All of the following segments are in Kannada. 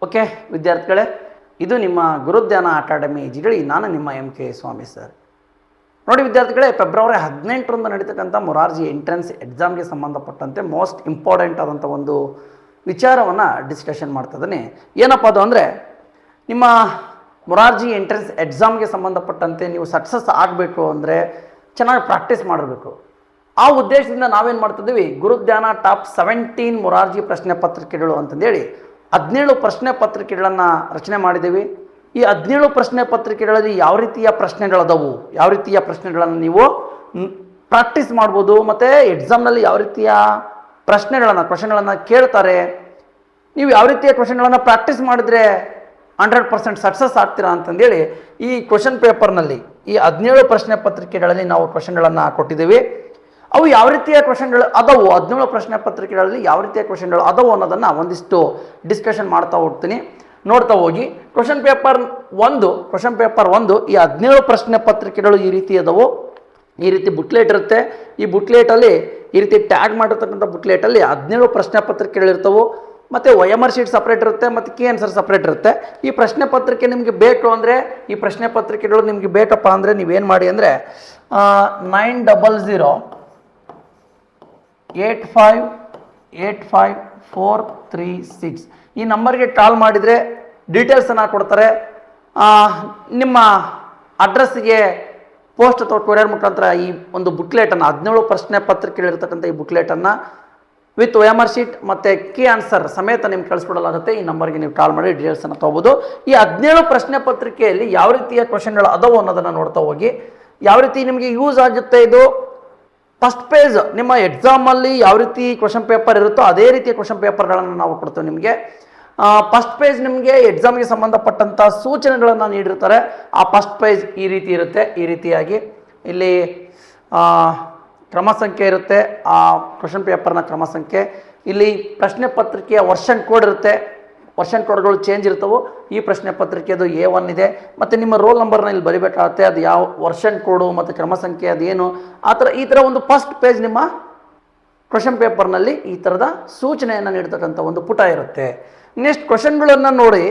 ಓಕೆ ವಿದ್ಯಾರ್ಥಿಗಳೇ, ಇದು ನಿಮ್ಮ ಗುರುಧ್ಯಾನ ಅಕಾಡೆಮಿ ಜಿಗಳಿ. ನಾನು ನಿಮ್ಮ MK ಸ್ವಾಮಿ ಸರ್. ನೋಡಿ ವಿದ್ಯಾರ್ಥಿಗಳೇ, ಫೆಬ್ರವರಿ 18ರಂದು ನಡೀತಕ್ಕಂಥ ಮೊರಾರ್ಜಿ ಎಂಟ್ರೆನ್ಸ್ ಎಕ್ಸಾಮ್ಗೆ ಸಂಬಂಧಪಟ್ಟಂತೆ ಮೋಸ್ಟ್ ಇಂಪಾರ್ಟೆಂಟ್ ಆದಂಥ ಒಂದು ವಿಚಾರವನ್ನು ಡಿಸ್ಕಷನ್ ಮಾಡ್ತಿದ್ದೀನಿ. ಏನಪ್ಪ ಅದು ಅಂದರೆ, ನಿಮ್ಮ ಮೊರಾರ್ಜಿ ಎಂಟ್ರೆನ್ಸ್ ಎಕ್ಸಾಮ್ಗೆ ಸಂಬಂಧಪಟ್ಟಂತೆ ನೀವು ಸಕ್ಸಸ್ ಆಗಬೇಕು ಅಂದರೆ ಚೆನ್ನಾಗಿ ಪ್ರಾಕ್ಟೀಸ್ ಮಾಡಬೇಕು. ಆ ಉದ್ದೇಶದಿಂದ ನಾವೇನು ಮಾಡ್ತಿದ್ದೀವಿ, ಗುರುಧ್ಯಾನ ಟಾಪ್ 17 ಮೊರಾರ್ಜಿ ಪ್ರಶ್ನೆ ಪತ್ರಿಕೆಗಳು ಅಂತಂದೇಳಿ 17 ಪ್ರಶ್ನೆ ಪತ್ರಿಕೆಗಳನ್ನು ರಚನೆ ಮಾಡಿದ್ದೀವಿ. ಈ 17 ಪ್ರಶ್ನೆ ಪತ್ರಿಕೆಗಳಲ್ಲಿ ಯಾವ ರೀತಿಯ ಪ್ರಶ್ನೆಗಳದವು, ಯಾವ ರೀತಿಯ ಪ್ರಶ್ನೆಗಳನ್ನು ನೀವು ಪ್ರಾಕ್ಟೀಸ್ ಮಾಡ್ಬೋದು, ಮತ್ತು ಎಕ್ಸಾಮ್ನಲ್ಲಿ ಯಾವ ರೀತಿಯ ಕ್ವಶನ್ಗಳನ್ನು ಕೇಳ್ತಾರೆ, ನೀವು ಯಾವ ರೀತಿಯ ಕ್ವಶನ್ಗಳನ್ನು ಪ್ರಾಕ್ಟೀಸ್ ಮಾಡಿದರೆ 100% ಸಕ್ಸಸ್ ಆಗ್ತೀರಾ ಅಂತಂದೇಳಿ ಈ ಕ್ವಶನ್ ಪೇಪರ್ನಲ್ಲಿ ಈ 17 ಪ್ರಶ್ನೆ ಪತ್ರಿಕೆಗಳಲ್ಲಿ ನಾವು ಕ್ವಶನ್ಗಳನ್ನು ಕೊಟ್ಟಿದ್ದೀವಿ. ಅವು ಯಾವ ರೀತಿಯ ಕ್ವಶನ್ಗಳು ಅದವು, 17 ಪ್ರಶ್ನೆ ಪತ್ರಿಕೆಗಳಲ್ಲಿ ಯಾವ ರೀತಿಯ ಕ್ವಶನ್ಗಳು ಅದವು ಅನ್ನೋದನ್ನು ಒಂದಿಷ್ಟು ಡಿಸ್ಕಷನ್ ಮಾಡ್ತಾ ಹೋಗ್ತೀನಿ, ನೋಡ್ತಾ ಹೋಗಿ. ಕ್ವಶನ್ ಪೇಪರ್ 1 ಈ 17 ಪ್ರಶ್ನೆ ಪತ್ರಿಕೆಗಳು ಈ ರೀತಿ ಅದವು. ಈ ರೀತಿ ಬುಕ್ಲೆಟ್ ಇರುತ್ತೆ. ಈ ಬುಕ್ಲೆಟಲ್ಲಿ ಈ ರೀತಿ ಟ್ಯಾಗ್ ಮಾಡಿರ್ತಕ್ಕಂಥ ಬುಕ್ಲೆಟಲ್ಲಿ 17 ಪ್ರಶ್ನೆ ಪತ್ರಿಕೆಗಳಿರ್ತವೆ. ಮತ್ತು OMR ಶೀಟ್ ಸಪ್ರೇಟ್ ಇರುತ್ತೆ, ಮತ್ತು ಕೀ ಆನ್ಸರ್ ಸಪ್ರೇಟ್ ಇರುತ್ತೆ. ಈ ಪ್ರಶ್ನೆ ಪತ್ರಿಕೆ ನಿಮಗೆ ಬೇಕು ಅಂದರೆ, ಈ ಪ್ರಶ್ನೆ ಪತ್ರಿಕೆಗಳು ನಿಮಗೆ ಬೇಕಪ್ಪ ಅಂದರೆ ನೀವೇನು ಮಾಡಿ ಅಂದರೆ 9008585436 ಈ ನಂಬರ್ಗೆ ಕಾಲ್ ಮಾಡಿದರೆ ಡೀಟೇಲ್ಸನ್ನು ಕೊಡ್ತಾರೆ. ನಿಮ್ಮ ಅಡ್ರೆಸ್ಸಿಗೆ ಪೋಸ್ಟ್ ಅಥವಾ ಕೊರಿಯರ್ ಮುಖಾಂತರ ಈ ಒಂದು ಬುಕ್ಲೆಟನ್ನು 17 ಪ್ರಶ್ನೆ ಪತ್ರಿಕೆಗಳಿರ್ತಕ್ಕಂಥ ಈ ಬುಕ್ಲೆಟನ್ನು ವಿತ್ OMR ಶೀಟ್ ಮತ್ತು ಕೀ ಆನ್ಸರ್ ಸಮೇತ ನಿಮ್ಗೆ ಕಳಿಸ್ಕೊಡಲಾಗುತ್ತೆ. ಈ ನಂಬರ್ಗೆ ನೀವು ಕಾಲ್ ಮಾಡಿ ಡೀಟೇಲ್ಸನ್ನು ತೊಗೋಬೋದು. ಈ 17 ಪ್ರಶ್ನೆ ಪತ್ರಿಕೆಯಲ್ಲಿ ಯಾವ ರೀತಿಯ ಕ್ವಶನ್ಗಳು ಅದವು ಅನ್ನೋದನ್ನು ನೋಡ್ತಾ ಹೋಗಿ. ಯಾವ ರೀತಿ ನಿಮಗೆ ಯೂಸ್ ಆಗುತ್ತೆ ಇದು, ಫಸ್ಟ್ ಪೇಜ್ ನಿಮ್ಮ ಎಕ್ಸಾಮಲ್ಲಿ ಯಾವ ರೀತಿ ಕ್ವಶನ್ ಪೇಪರ್ ಇರುತ್ತೋ ಅದೇ ರೀತಿಯ ಕ್ವಶನ್ ಪೇಪರ್ಗಳನ್ನು ನಾವು ಕೊಡ್ತೇವೆ ನಿಮಗೆ. ಫಸ್ಟ್ ಪೇಜ್ ನಿಮಗೆ ಎಕ್ಸಾಮ್ಗೆ ಸಂಬಂಧಪಟ್ಟಂಥ ಸೂಚನೆಗಳನ್ನು ನೀಡಿರ್ತಾರೆ. ಆ ಫಸ್ಟ್ ಪೇಜ್ ಈ ರೀತಿ ಇರುತ್ತೆ. ಈ ರೀತಿಯಾಗಿ ಇಲ್ಲಿ ಕ್ರಮ ಸಂಖ್ಯೆ ಇರುತ್ತೆ, ಆ ಕ್ವಶನ್ ಪೇಪರ್ನ ಕ್ರಮ ಸಂಖ್ಯೆ. ಇಲ್ಲಿ ಪ್ರಶ್ನೆ ಪತ್ರಿಕೆಯ ವರ್ಷನ್ ಕೋಡ್ ಇರುತ್ತೆ, ವರ್ಷನ್ ಕೋಡ್ಗಳು ಚೇಂಜ್ ಇರ್ತವೆ. ಈ ಪ್ರಶ್ನೆ ಪತ್ರಿಕೆದು A1 ಇದೆ, ಮತ್ತು ನಿಮ್ಮ ರೋಲ್ ನಂಬರ್ನ ಇಲ್ಲಿ ಬರಿಬೇಕಾಗುತ್ತೆ. ಅದು ಯಾವ ವರ್ಷನ್ ಕೋಡು ಮತ್ತು ಕ್ರಮ ಸಂಖ್ಯೆ ಅದೇನು ಈ ಥರ ಒಂದು ಫಸ್ಟ್ ಪೇಜ್ ನಿಮ್ಮ ಕ್ವಶನ್ ಪೇಪರ್ನಲ್ಲಿ ಈ ಥರದ ಸೂಚನೆಯನ್ನು ನೀಡ್ತಕ್ಕಂಥ ಒಂದು ಪುಟ ಇರುತ್ತೆ. ನೆಕ್ಸ್ಟ್ ಕ್ವಶನ್ಗಳನ್ನು ನೋಡಿ,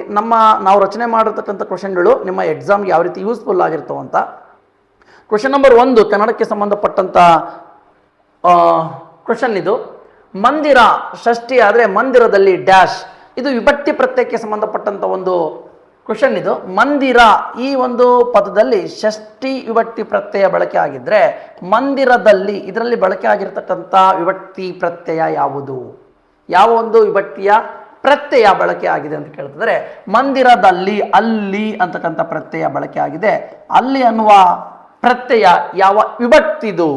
ನಾವು ರಚನೆ ಮಾಡಿರ್ತಕ್ಕಂಥ ಕ್ವಶನ್ಗಳು ನಿಮ್ಮ ಎಕ್ಸಾಮ್ಗೆ ಯಾವ ರೀತಿ ಯೂಸ್ಫುಲ್ ಆಗಿರ್ತವೆ ಅಂತ. ಕ್ವಶನ್ ನಂಬರ್ 1 ಕನ್ನಡಕ್ಕೆ ಸಂಬಂಧಪಟ್ಟಂಥ ಕ್ವಶನ್ ಇದು. ಮಂದಿರ ಷಷ್ಠಿ ಆದರೆ ಮಂದಿರದಲ್ಲಿ ಡ್ಯಾಶ್, ಇದು ವಿಭಕ್ತಿ ಪ್ರತ್ಯಯಕ್ಕೆ ಸಂಬಂಧಪಟ್ಟಂಥ ಒಂದು ಕ್ವಶನ್ ಇದು. ಮಂದಿರ ಈ ಒಂದು ಪದದಲ್ಲಿ ಷಷ್ಠಿ ವಿಭಕ್ತಿ ಪ್ರತ್ಯಯ ಬಳಕೆ ಆಗಿದ್ದರೆ ಮಂದಿರದಲ್ಲಿ ಇದರಲ್ಲಿ ಬಳಕೆ ಆಗಿರ್ತಕ್ಕಂಥ ವಿಭಕ್ತಿ ಪ್ರತ್ಯಯ ಯಾವುದು, ಯಾವ ಒಂದು ವಿಭಕ್ತಿಯ ಪ್ರತ್ಯಯ ಬಳಕೆ ಆಗಿದೆ ಅಂತ ಕೇಳ್ತಿದ್ರೆ ಮಂದಿರದಲ್ಲಿ ಅಲ್ಲಿ ಅಂತಕ್ಕಂಥ ಪ್ರತ್ಯಯ ಬಳಕೆ ಆಗಿದೆ. ಅಲ್ಲಿ ಅನ್ನುವ ಪ್ರತ್ಯಯ ಯಾವ ವಿಭಕ್ತಿದು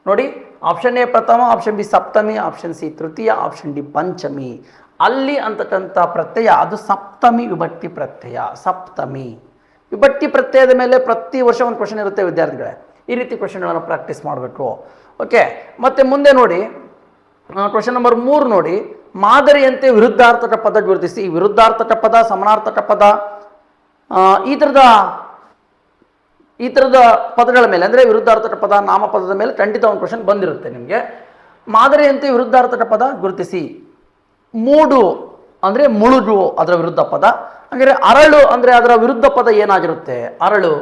ನೋಡಿ. ಆಪ್ಷನ್ ಎ ಪ್ರಥಮ, ಆಪ್ಷನ್ ಬಿ ಸಪ್ತಮಿ, ಆಪ್ಷನ್ ಸಿ ತೃತೀಯ, ಆಪ್ಷನ್ ಡಿ ಪಂಚಮಿ. ಅಲ್ಲಿ ಅಂತಕ್ಕಂಥ ಪ್ರತ್ಯಯ ಅದು ಸಪ್ತಮಿ ವಿಭಕ್ತಿ ಪ್ರತ್ಯಯ. ಸಪ್ತಮಿ ವಿಭಕ್ತಿ ಪ್ರತ್ಯಯದ ಮೇಲೆ ಪ್ರತಿ ವರ್ಷ ಒಂದು ಕ್ವಶನ್ ಇರುತ್ತೆ ವಿದ್ಯಾರ್ಥಿಗಳೇ. ಈ ರೀತಿ ಕ್ವಶನ್ಗಳನ್ನು ಪ್ರಾಕ್ಟೀಸ್ ಮಾಡಬೇಕು. ಓಕೆ, ಮತ್ತೆ ಮುಂದೆ ನೋಡಿ ಕ್ವಶನ್ ನಂಬರ್ 3 ನೋಡಿ. ಮಾದರಿಯಂತೆ ವಿರುದ್ಧಾರ್ಥಕ ಪದ ಗುರುತಿಸಿ. ವಿರುದ್ಧಾರ್ಥಕ ಪದ, ಸಮಾನಾರ್ಥಕ ಪದ, ಈ ಥರದ ಪದಗಳ ಮೇಲೆ ಅಂದರೆ ವಿರುದ್ಧಾರ್ಥಕ ಪದ, ನಾಮಪದದ ಮೇಲೆ ಖಂಡಿತ ಒಂದು ಕ್ವಶನ್ ಬಂದಿರುತ್ತೆ ನಿಮಗೆ. ಮಾದರಿಯಂತೆ ವಿರುದ್ಧಾರ್ಥಕ ಪದ ಗುರುತಿಸಿ. ಮೂಡು ಅಂದರೆ ಮುಳುಗು ಅದರ ವಿರುದ್ಧ ಪದ. ಹಾಗಾದರೆ ಅರಳು ಅಂದರೆ ಅದರ ವಿರುದ್ಧ ಪದ ಏನಾಗಿರುತ್ತೆ? ಅರಳು.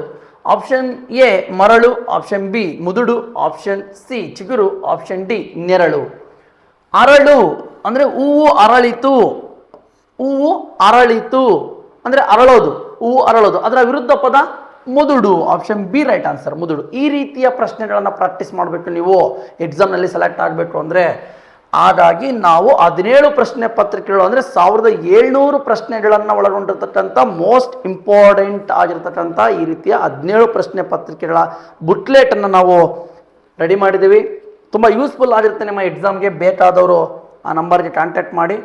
ಆಪ್ಷನ್ ಎ ಮರಳು, ಆಪ್ಷನ್ ಬಿ ಮುದುಡು, ಆಪ್ಷನ್ ಸಿ ಚಿಗುರು, ಆಪ್ಷನ್ ಡಿ ನೆರಳು. ಅರಳು ಅಂದರೆ ಹೂವು ಅರಳಿತು. ಹೂವು ಅರಳಿತು ಅಂದರೆ ಅರಳೋದು, ಹೂವು ಅರಳೋದು. ಅದರ ವಿರುದ್ಧ ಪದ ಮುದುಡು. ಆಪ್ಷನ್ ಬಿ ರೈಟ್ ಆನ್ಸರ್, ಮುದುಡು. ಈ ರೀತಿಯ ಪ್ರಶ್ನೆಗಳನ್ನು ಪ್ರಾಕ್ಟೀಸ್ ಮಾಡಬೇಕು ನೀವು ಎಕ್ಸಾಮ್ನಲ್ಲಿ ಸೆಲೆಕ್ಟ್ ಆಗಬೇಕು ಅಂದರೆ. ಹಾಗಾಗಿ ನಾವು 17 ಪ್ರಶ್ನೆ ಪತ್ರಿಕೆಗಳು ಅಂದರೆ 1700 ಪ್ರಶ್ನೆಗಳನ್ನು ಒಳಗೊಂಡಿರ್ತಕ್ಕಂಥ ಮೋಸ್ಟ್ ಇಂಪಾರ್ಟೆಂಟ್ ಆಗಿರ್ತಕ್ಕಂಥ ಈ ರೀತಿಯ 17 ಪ್ರಶ್ನೆ ಪತ್ರಿಕೆಗಳ ಬುಕ್ಲೆಟನ್ನು ನಾವು ರೆಡಿ ಮಾಡಿದ್ದೀವಿ. ತುಂಬ ಯೂಸ್ಫುಲ್ ಆಗಿರುತ್ತೆ ನಿಮ್ಮ ಎಕ್ಸಾಮ್ಗೆ. ಬೇಕಾದವರು ಆ ನಂಬರ್ಗೆ ಕಾಂಟ್ಯಾಕ್ಟ್ ಮಾಡಿ.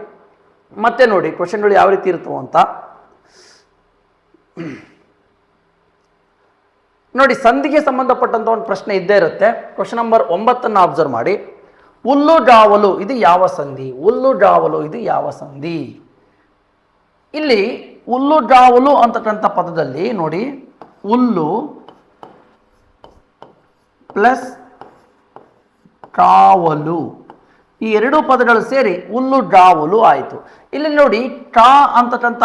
ಮತ್ತೆ ನೋಡಿ ಕ್ವಶನ್ಗಳು ಯಾವ ರೀತಿ ಇರ್ತವೆ ಅಂತ ನೋಡಿ. ಸಂಧಿಗೆ ಸಂಬಂಧಪಟ್ಟಂಥ ಒಂದು ಪ್ರಶ್ನೆ ಇದ್ದೇ ಇರುತ್ತೆ. ಕ್ವಶನ್ ನಂಬರ್ 9 ಅಬ್ಸರ್ವ್ ಮಾಡಿ. ಹುಲ್ಲುಗಾವಲು ಇದು ಯಾವ ಸಂಧಿ? ಹುಲ್ಲುಗಾವಲು ಇದು ಯಾವ ಸಂಧಿ? ಇಲ್ಲಿ ಹುಲ್ಲುಗಾವಲು ಅಂತಕ್ಕಂಥ ಪದದಲ್ಲಿ ನೋಡಿ, ಹುಲ್ಲು ಪ್ಲಸ್ ಕಾವಲು ಈ ಎರಡೂ ಪದಗಳು ಸೇರಿ ಹುಲ್ಲು ಡಾವುಲು ಆಯಿತು. ಇಲ್ಲಿ ನೋಡಿ ಟ ಅಂತಕ್ಕಂಥ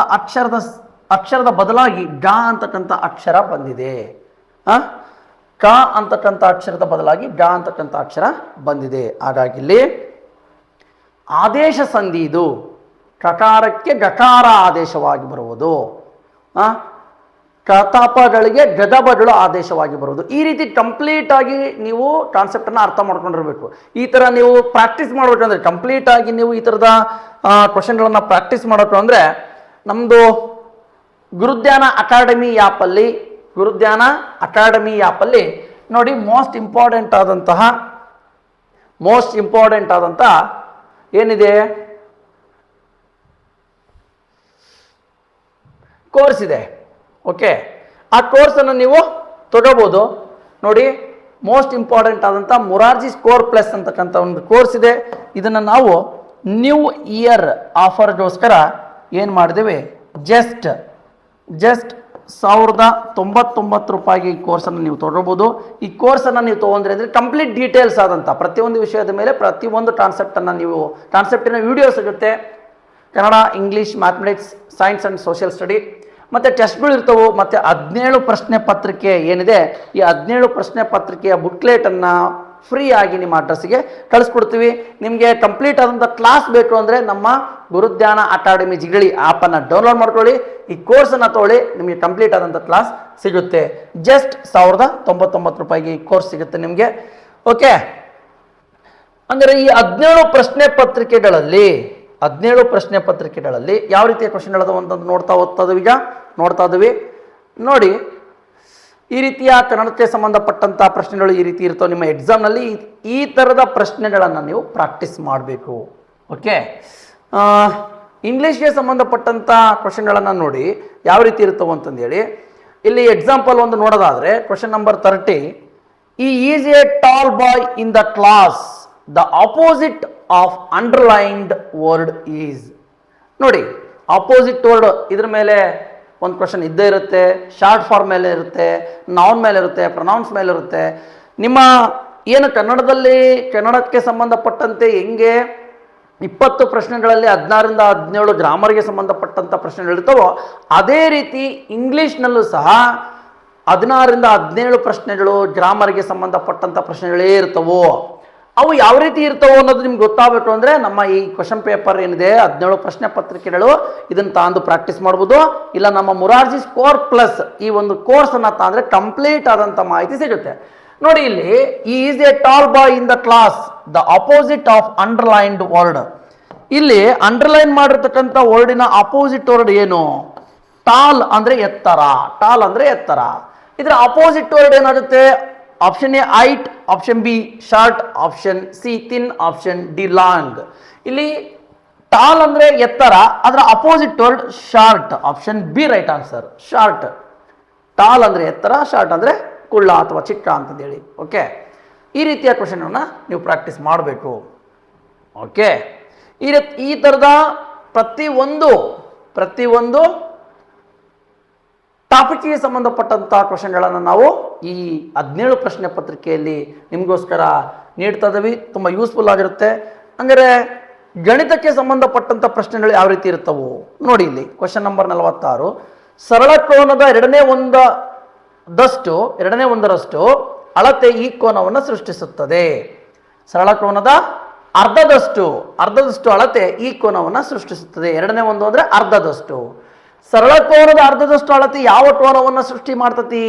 ಅಕ್ಷರದ ಬದಲಾಗಿ ಡಾ ಅಂತಕ್ಕಂಥ ಅಕ್ಷರ ಬಂದಿದೆ. ಕ ಅಂತಕ್ಕಂಥ ಅಕ್ಷರದ ಬದಲಾಗಿ ಡಾ ಅಂತಕ್ಕಂಥ ಅಕ್ಷರ ಬಂದಿದೆ. ಹಾಗಾಗಿ ಇಲ್ಲಿ ಆದೇಶ ಸಂಧಿ ಇದು ಕಕಾರಕ್ಕೆ ಗಕಾರ ಆದೇಶವಾಗಿ ಬರುವುದು, ಕತಪಗಳಿಗೆ ಗದಬಗಳು ಆದೇಶವಾಗಿ ಬರುವುದು. ಈ ರೀತಿ ಕಂಪ್ಲೀಟ್ ಆಗಿ ನೀವು ಕಾನ್ಸೆಪ್ಟನ್ನು ಅರ್ಥ ಮಾಡ್ಕೊಂಡಿರ್ಬೇಕು. ಈ ಥರ ನೀವು ಪ್ರಾಕ್ಟೀಸ್ ಮಾಡಬೇಕಂದ್ರೆ ಕಂಪ್ಲೀಟ್ ಆಗಿ ನೀವು ಈ ಥರದ ಕ್ವಶನ್ಗಳನ್ನು ಪ್ರಾಕ್ಟೀಸ್ ಮಾಡಬೇಕು ಅಂದರೆ ನಮ್ಮದು ಗುರುಧ್ಯಾನ ಅಕಾಡೆಮಿ ಆ್ಯಪಲ್ಲಿ ನೋಡಿ ಮೋಸ್ಟ್ ಇಂಪಾರ್ಟೆಂಟ್ ಆದಂತಹ ಏನಿದೆ ಕೋರ್ಸ್ ಇದೆ. ಓಕೆ, ಆ ಕೋರ್ಸನ್ನು ನೀವು ತಗೋಬೋದು. ನೋಡಿ ಮೋಸ್ಟ್ ಇಂಪಾರ್ಟೆಂಟ್ ಆದಂಥ ಮೊರಾರ್ಜಿ ಸ್ಕೋರ್ ಪ್ಲಸ್ ಅಂತಕ್ಕಂಥ ಒಂದು ಕೋರ್ಸ್ ಇದೆ. ಇದನ್ನು ನಾವು ನ್ಯೂ ಇಯರ್ ಆಫರ್ಗೋಸ್ಕರ ಏನು ಮಾಡಿದ್ದೇವೆ, ಜಸ್ಟ್ 1099 ರೂಪಾಯಿಗೆ ಈ ಕೋರ್ಸನ್ನು ನೀವು ತೊಗೋಬೋದು. ಈ ಕೋರ್ಸನ್ನು ನೀವು ತೊಗೊಂಡ್ರೆ ಅಂದರೆ ಕಂಪ್ಲೀಟ್ ಡೀಟೇಲ್ಸ್ ಆದಂಥ ಪ್ರತಿಯೊಂದು ವಿಷಯದ ಮೇಲೆ ಪ್ರತಿಯೊಂದು ಕಾನ್ಸೆಪ್ಟಿನ ವಿಡಿಯೋ ಸಿಗುತ್ತೆ. Kannada, English, mathematics, science and social study ಮತ್ತು ಟೆಸ್ಟ್ಗಳು ಇರ್ತವೆ. ಮತ್ತು 17 ಪ್ರಶ್ನೆ ಪತ್ರಿಕೆ ಏನಿದೆ, ಈ 17 ಪ್ರಶ್ನೆ ಪತ್ರಿಕೆಯ ಬುಕ್ಲೆಟನ್ನು ಫ್ರೀ ಆಗಿ ನಿಮ್ಮ ಅಡ್ರೆಸ್ಸಿಗೆ ಕಳಿಸ್ಕೊಡ್ತೀವಿ. ನಿಮಗೆ ಕಂಪ್ಲೀಟ್ ಆದಂಥ ಕ್ಲಾಸ್ ಬೇಕು ಅಂದರೆ ನಮ್ಮ ಗುರುಧ್ಯಾನ ಅಕಾಡೆಮಿ ಜಿಗಳಿ ಆ್ಯಪನ್ನು ಡೌನ್ಲೋಡ್ ಮಾಡ್ಕೊಳ್ಳಿ. ಈ ಕೋರ್ಸನ್ನು ತೊಗೊಳ್ಳಿ, ನಿಮಗೆ ಕಂಪ್ಲೀಟ್ ಆದಂಥ ಕ್ಲಾಸ್ ಸಿಗುತ್ತೆ. ಜಸ್ಟ್ 1099 ರೂಪಾಯಿಗೆ ಈ ಕೋರ್ಸ್ ಸಿಗುತ್ತೆ ನಿಮಗೆ. ಓಕೆ, ಅಂದರೆ ಈ 17 ಪ್ರಶ್ನೆ ಪತ್ರಿಕೆಗಳಲ್ಲಿ ಯಾವ ರೀತಿಯ ಕ್ವಶನ್ಗಳದಾವ ಅಂತ ನೋಡ್ತಾ ಇದ್ದೀವಿ. ನೋಡಿ, ಈ ರೀತಿಯ ಕನ್ನಡಕ್ಕೆ ಸಂಬಂಧಪಟ್ಟಂಥ ಪ್ರಶ್ನೆಗಳು ಈ ರೀತಿ ಇರ್ತವೆ. ನಿಮ್ಮ ಎಕ್ಸಾಮ್ನಲ್ಲಿ ಈ ಥರದ ಪ್ರಶ್ನೆಗಳನ್ನು ನೀವು ಪ್ರಾಕ್ಟೀಸ್ ಮಾಡಬೇಕು. ಓಕೆ, ಇಂಗ್ಲೀಷ್ಗೆ ಸಂಬಂಧಪಟ್ಟಂಥ ಕ್ವಶನ್ಗಳನ್ನು ನೋಡಿ ಯಾವ ರೀತಿ ಇರ್ತವೆ ಅಂತಂದೇಳಿ ಇಲ್ಲಿ ಎಕ್ಸಾಂಪಲ್ ಒಂದು ನೋಡೋದಾದರೆ ಕ್ವಶನ್ ನಂಬರ್ 30, ಈ is a tall boy in the class, the opposite of underlined word is. ನೋಡಿ, ಅಪೋಸಿಟ್ ವರ್ಡ್ ಇದ್ರ ಮೇಲೆ ಒಂದು ಕ್ವಶನ್ ಇದ್ದೇ ಇರುತ್ತೆ, ಶಾರ್ಟ್ ಫಾರ್ಮ್ ಮೇಲೆ ಇರುತ್ತೆ, ನೌನ್ ಮೇಲೆ ಇರುತ್ತೆ, ಪ್ರೊನೌನ್ಸ್ ಮೇಲೆ ಇರುತ್ತೆ. ನಿಮ್ಮ ಏನು ಕನ್ನಡಕ್ಕೆ ಸಂಬಂಧಪಟ್ಟಂತೆ ಹೆಂಗೆ 20 ಪ್ರಶ್ನೆಗಳಲ್ಲಿ 16ರಿಂದ 17 ಗ್ರಾಮರ್ಗೆ ಸಂಬಂಧಪಟ್ಟಂಥ ಪ್ರಶ್ನೆಗಳಿರ್ತವೋ ಅದೇ ರೀತಿ ಇಂಗ್ಲೀಷ್ನಲ್ಲೂ ಸಹ 16ರಿಂದ 17 ಪ್ರಶ್ನೆಗಳು ಗ್ರಾಮರ್ಗೆ ಸಂಬಂಧಪಟ್ಟಂಥ ಪ್ರಶ್ನೆಗಳೇ ಇರ್ತವೋ. ಅವು ಯಾವ ರೀತಿ ಇರ್ತವೋ ಅನ್ನೋದು ನಿಮ್ಗೆ ಗೊತ್ತಾಗಬೇಕು ಅಂದರೆ ನಮ್ಮ ಈ ಕ್ವಶನ್ ಪೇಪರ್ ಏನಿದೆ 17 ಪ್ರಶ್ನೆ ಪತ್ರಿಕೆಗಳು ಇದನ್ನು ತಾಂದು ಪ್ರಾಕ್ಟೀಸ್ ಮಾಡ್ಬೋದು. ಇಲ್ಲ ನಮ್ಮ ಮೊರಾರ್ಜಿ ಸ್ಕೋರ್ ಪ್ಲಸ್ ಈ ಒಂದು ಕೋರ್ಸನ್ನು ತಾಂದರೆ ಕಂಪ್ಲೀಟ್ ಆದಂಥ ಮಾಹಿತಿ ಸಿಗುತ್ತೆ. ನೋಡಿ, ಇಲ್ಲಿ is a tall boy in the class, the opposite of underlined word. ಇಲ್ಲಿ ಅಂಡರ್ಲೈನ್ ಮಾಡಿರ್ತಕ್ಕಂಥ ವರ್ಡಿನ ಅಪೋಸಿಟ್ ವರ್ಡ್ ಏನು? ಟಾಲ್ ಅಂದರೆ ಎತ್ತರ. ಇದರ ಅಪೋಸಿಟ್ ವರ್ಡ್ ಏನಾಗುತ್ತೆ? Option A height, option B short, option C thin, option D long. ಇಲ್ಲಿ ಟಾಲ್ ಅಂದರೆ ಎತ್ತರ, ಅದರ opposite word short. Option B right answer, short. Tall ಅಂದರೆ ಎತ್ತರ, ಶಾರ್ಟ್ ಅಂದರೆ ಕುಳ್ಳ ಅಥವಾ ಚಿಕ್ಕ ಅಂತಂದೇಳಿ. ಓಕೆ, ಈ ರೀತಿಯ ಕ್ವಶನನ್ನು ನೀವು ಪ್ರಾಕ್ಟೀಸ್ ಮಾಡಬೇಕು. ಓಕೆ, ಈ ಥರದ ಪ್ರತಿಯೊಂದು ಟಾಪಿಕ್ಗೆ ಸಂಬಂಧಪಟ್ಟಂಥ ಕ್ವಶನ್ಗಳನ್ನು ನಾವು ಈ 17 ಪ್ರಶ್ನೆ ಪತ್ರಿಕೆಯಲ್ಲಿ ನಿಮಗೋಸ್ಕರ ನೀಡ್ತಾ ಇದ್ದೀವಿ. ತುಂಬ ಯೂಸ್ಫುಲ್ ಆಗಿರುತ್ತೆ. ಅಂದರೆ ಗಣಿತಕ್ಕೆ ಸಂಬಂಧಪಟ್ಟಂಥ ಪ್ರಶ್ನೆಗಳು ಯಾವ ರೀತಿ ಇರ್ತವೆ ನೋಡಿ. ಇಲ್ಲಿ ಕ್ವಶನ್ ನಂಬರ್ 46, ಸರಳ ಕೋನದ ಎರಡನೇ ಒಂದರಷ್ಟು ಅಳತೆ ಈ ಕೋನವನ್ನು ಸೃಷ್ಟಿಸುತ್ತದೆ. ಸರಳ ಕೋನದ ಅರ್ಧದಷ್ಟು ಅಳತೆ ಈ ಕೋನವನ್ನು ಸೃಷ್ಟಿಸುತ್ತದೆ. ಎರಡನೇ ಒಂದು ಅಂದರೆ ಅರ್ಧದಷ್ಟು. ಸರಳ ಕೋನದ ಅರ್ಧದಷ್ಟು ಅಳತೆ ಯಾವ ಕೋನವನ್ನು ಸೃಷ್ಟಿ ಮಾಡ್ತತಿ?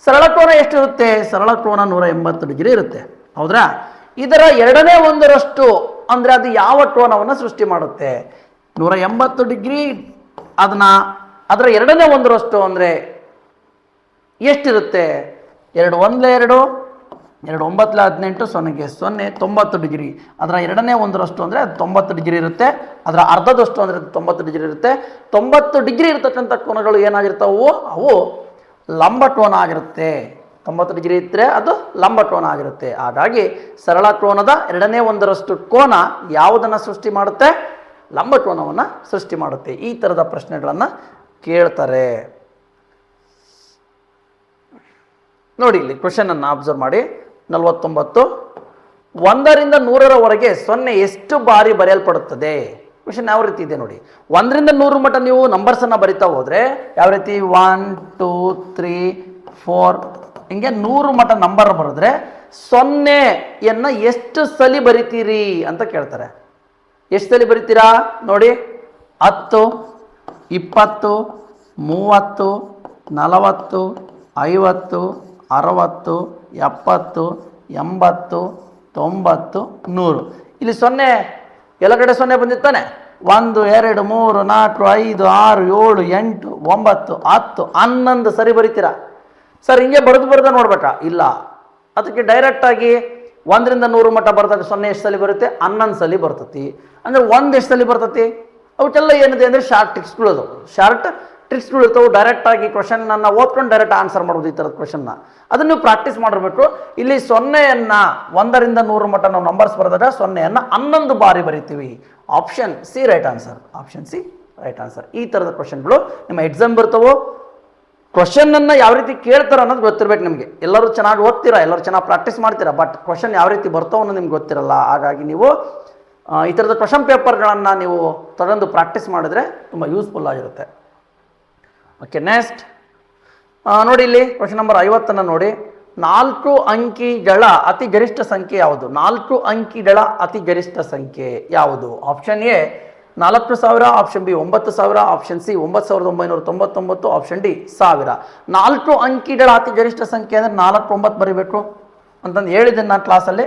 ಸರಳ ಕೋನ ಎಷ್ಟಿರುತ್ತೆ? ಸರಳ ಕೋನ 180 ಡಿಗ್ರಿ ಇರುತ್ತೆ, ಹೌದ್ರಾ? ಇದರ ಎರಡನೇ ಒಂದರಷ್ಟು ಅಂದರೆ ಅದು ಯಾವ ಕೋನವನ್ನು ಸೃಷ್ಟಿ ಮಾಡುತ್ತೆ? 180 ಡಿಗ್ರಿ. ಅದರ ಎರಡನೇ ಒಂದರಷ್ಟು ಅಂದರೆ ಎಷ್ಟಿರುತ್ತೆ? 2 1 2 2 9 18 0 0 90 ಡಿಗ್ರಿ. ಅದರ ಎರಡನೇ ಒಂದರಷ್ಟು ಅಂದರೆ ಅದು 90 ಡಿಗ್ರಿ ಇರುತ್ತೆ. ಅದರ ಅರ್ಧದಷ್ಟು ಅಂದರೆ ಅದು 90 ಡಿಗ್ರಿ ಇರುತ್ತೆ. 90 ಡಿಗ್ರಿ ಇರತಕ್ಕಂಥ ಕೋನಗಳು ಏನಾಗಿರ್ತಾವು? ಅವು ಲಂಬ ಕೋನ ಆಗಿರುತ್ತೆ. 90 ಡಿಗ್ರಿ ಇದ್ದರೆ ಅದು ಲಂಬ ಕೋನ ಆಗಿರುತ್ತೆ. ಹಾಗಾಗಿ ಸರಳ ಕೋನದ ಎರಡನೇ ಒಂದರಷ್ಟು ಕೋನ ಯಾವುದನ್ನು ಸೃಷ್ಟಿ ಮಾಡುತ್ತೆ? ಲಂಬ ಕೋನವನ್ನು ಸೃಷ್ಟಿ ಮಾಡುತ್ತೆ. ಈ ಥರದ ಪ್ರಶ್ನೆಗಳನ್ನು ಕೇಳ್ತಾರೆ. ನೋಡಿ, ಇಲ್ಲಿ ಕ್ವಶನನ್ನು ಅಬ್ಸರ್ವ್ ಮಾಡಿ. 49, 1ರಿಂದ 100ರವರೆಗೆ 0 ಎಷ್ಟು ಬಾರಿ ಬರೆಯಲ್ಪಡುತ್ತದೆ? ಕ್ವಶನ್ ಯಾವ ರೀತಿ ಇದೆ ನೋಡಿ. 1ರಿಂದ 100 ಮಟ್ಟ ನೀವು ನಂಬರ್ಸನ್ನು ಬರಿತಾ ಹೋದರೆ ಯಾವ ರೀತಿ 1 2 3 4 ಹಿಂಗೆ 100 ಮಟ್ಟ ನಂಬರ್ ಬರೆದ್ರೆ 0ಯನ್ನು ಎಷ್ಟು ಸಲಿ ಬರಿತೀರಿ ಅಂತ ಕೇಳ್ತಾರೆ. ಎಷ್ಟು ಸಲಿ ಬರಿತೀರಾ ನೋಡಿ. 10 20 30 40 50 60 70 80 90 100. ಇಲ್ಲಿ 0 ಎಲ್ಲ ಕಡೆ 0 ಬಂದಿರ್ತಾನೆ. 1 2 3 4 5 6 7 8 9 10 11 ಸರಿ ಬರಿತೀರಾ. ಸರ್ ಹಿಂಗೆ ಬರೆದು ನೋಡ್ಬೇಕಾ? ಇಲ್ಲ, ಅದಕ್ಕೆ ಡೈರೆಕ್ಟಾಗಿ 1ರಿಂದ 100 ಮಟ್ಟ ಬರ್ತದೆ 0 ಎಷ್ಟು ಸಲ ಬರುತ್ತೆ? 11 ಸಲ ಬರ್ತತಿ. ಅಂದರೆ 1 ಎಷ್ಟು ಸಲ ಬರ್ತತಿ? ಅವಕ್ಕೆಲ್ಲ ಏನಿದೆ ಅಂದರೆ ಶಾರ್ಟ್ ಟ್ರಿಕ್ಸ್ಗಳು ಇರ್ತವೆ. ಡೈರೆಕ್ಟಾಗಿ ಕ್ವಶನ್ನ ಓದ್ಕೊಂಡು ಡೈರೆಕ್ಟ್ ಆನ್ಸರ್ ಮಾಡೋದು ಈ ಥರದ ಕ್ವಶನ್ನ. ಅದನ್ನು ನೀವು ಪ್ರಾಕ್ಟೀಸ್ ಮಾಡಿರಬೇಕು. ಇಲ್ಲಿ 0ಯನ್ನು 1ರಿಂದ 100 ಮಟ್ಟ ನಾವು ನಂಬರ್ಸ್ ಬರೆದಾಗ 0ಯನ್ನು 11 ಬಾರಿ ಬರಿತೀವಿ. Option C right answer. Option C right answer. ಈ ಥರದ ಕ್ವಶನ್ಗಳು ನಿಮ್ಮ ಎಕ್ಸಾಮ್ ಬರ್ತವೋ. ಕ್ವಶನನ್ನು ಯಾವ ರೀತಿ ಕೇಳ್ತಾರೆ ಅನ್ನೋದು ಗೊತ್ತಿರಬೇಕು ನಿಮಗೆ. ಎಲ್ಲರೂ ಚೆನ್ನಾಗಿ ಓದ್ತೀರಾ, ಎಲ್ಲರೂ ಚೆನ್ನಾಗಿ ಪ್ರಾಕ್ಟೀಸ್ ಮಾಡ್ತೀರಾ, ಬಟ್ ಕ್ವಶನ್ ಯಾವ ರೀತಿ ಬರ್ತಾವ ಅನ್ನೋದು ನಿಮ್ಗೆ ಗೊತ್ತಿರಲ್ಲ. ಹಾಗಾಗಿ ನೀವು ಈ ಥರದ ಕ್ವಶನ್ ಪೇಪರ್ಗಳನ್ನು ನೀವು ತಗೊಂಡು ಪ್ರಾಕ್ಟೀಸ್ ಮಾಡಿದ್ರೆ ತುಂಬ ಯೂಸ್ಫುಲ್ ಆಗಿರುತ್ತೆ. ಓಕೆ, ನೆಕ್ಸ್ಟ್ ನೋಡಿ, ಇಲ್ಲಿ ಕ್ವಶನ್ ನಂಬರ್ 50 ನೋಡಿ. 4 ಅಂಕಿಗಳ ಅತಿ ಗರಿಷ್ಠ ಸಂಖ್ಯೆ ಯಾವುದು? 4 ಅಂಕಿಗಳ ಅತಿ ಗರಿಷ್ಠ ಸಂಖ್ಯೆ ಯಾವುದು? Option A 40,000, option B 9,000, option C 9,999, option D 1000. 4 ಅಂಕಿಗಳ ಅತಿ ಗರಿಷ್ಠ ಸಂಖ್ಯೆ ಅಂದರೆ 4 9 ಬರೀಬೇಕು ಅಂತಂದು ಹೇಳಿದ್ದೆ ನಾನು ಕ್ಲಾಸಲ್ಲಿ.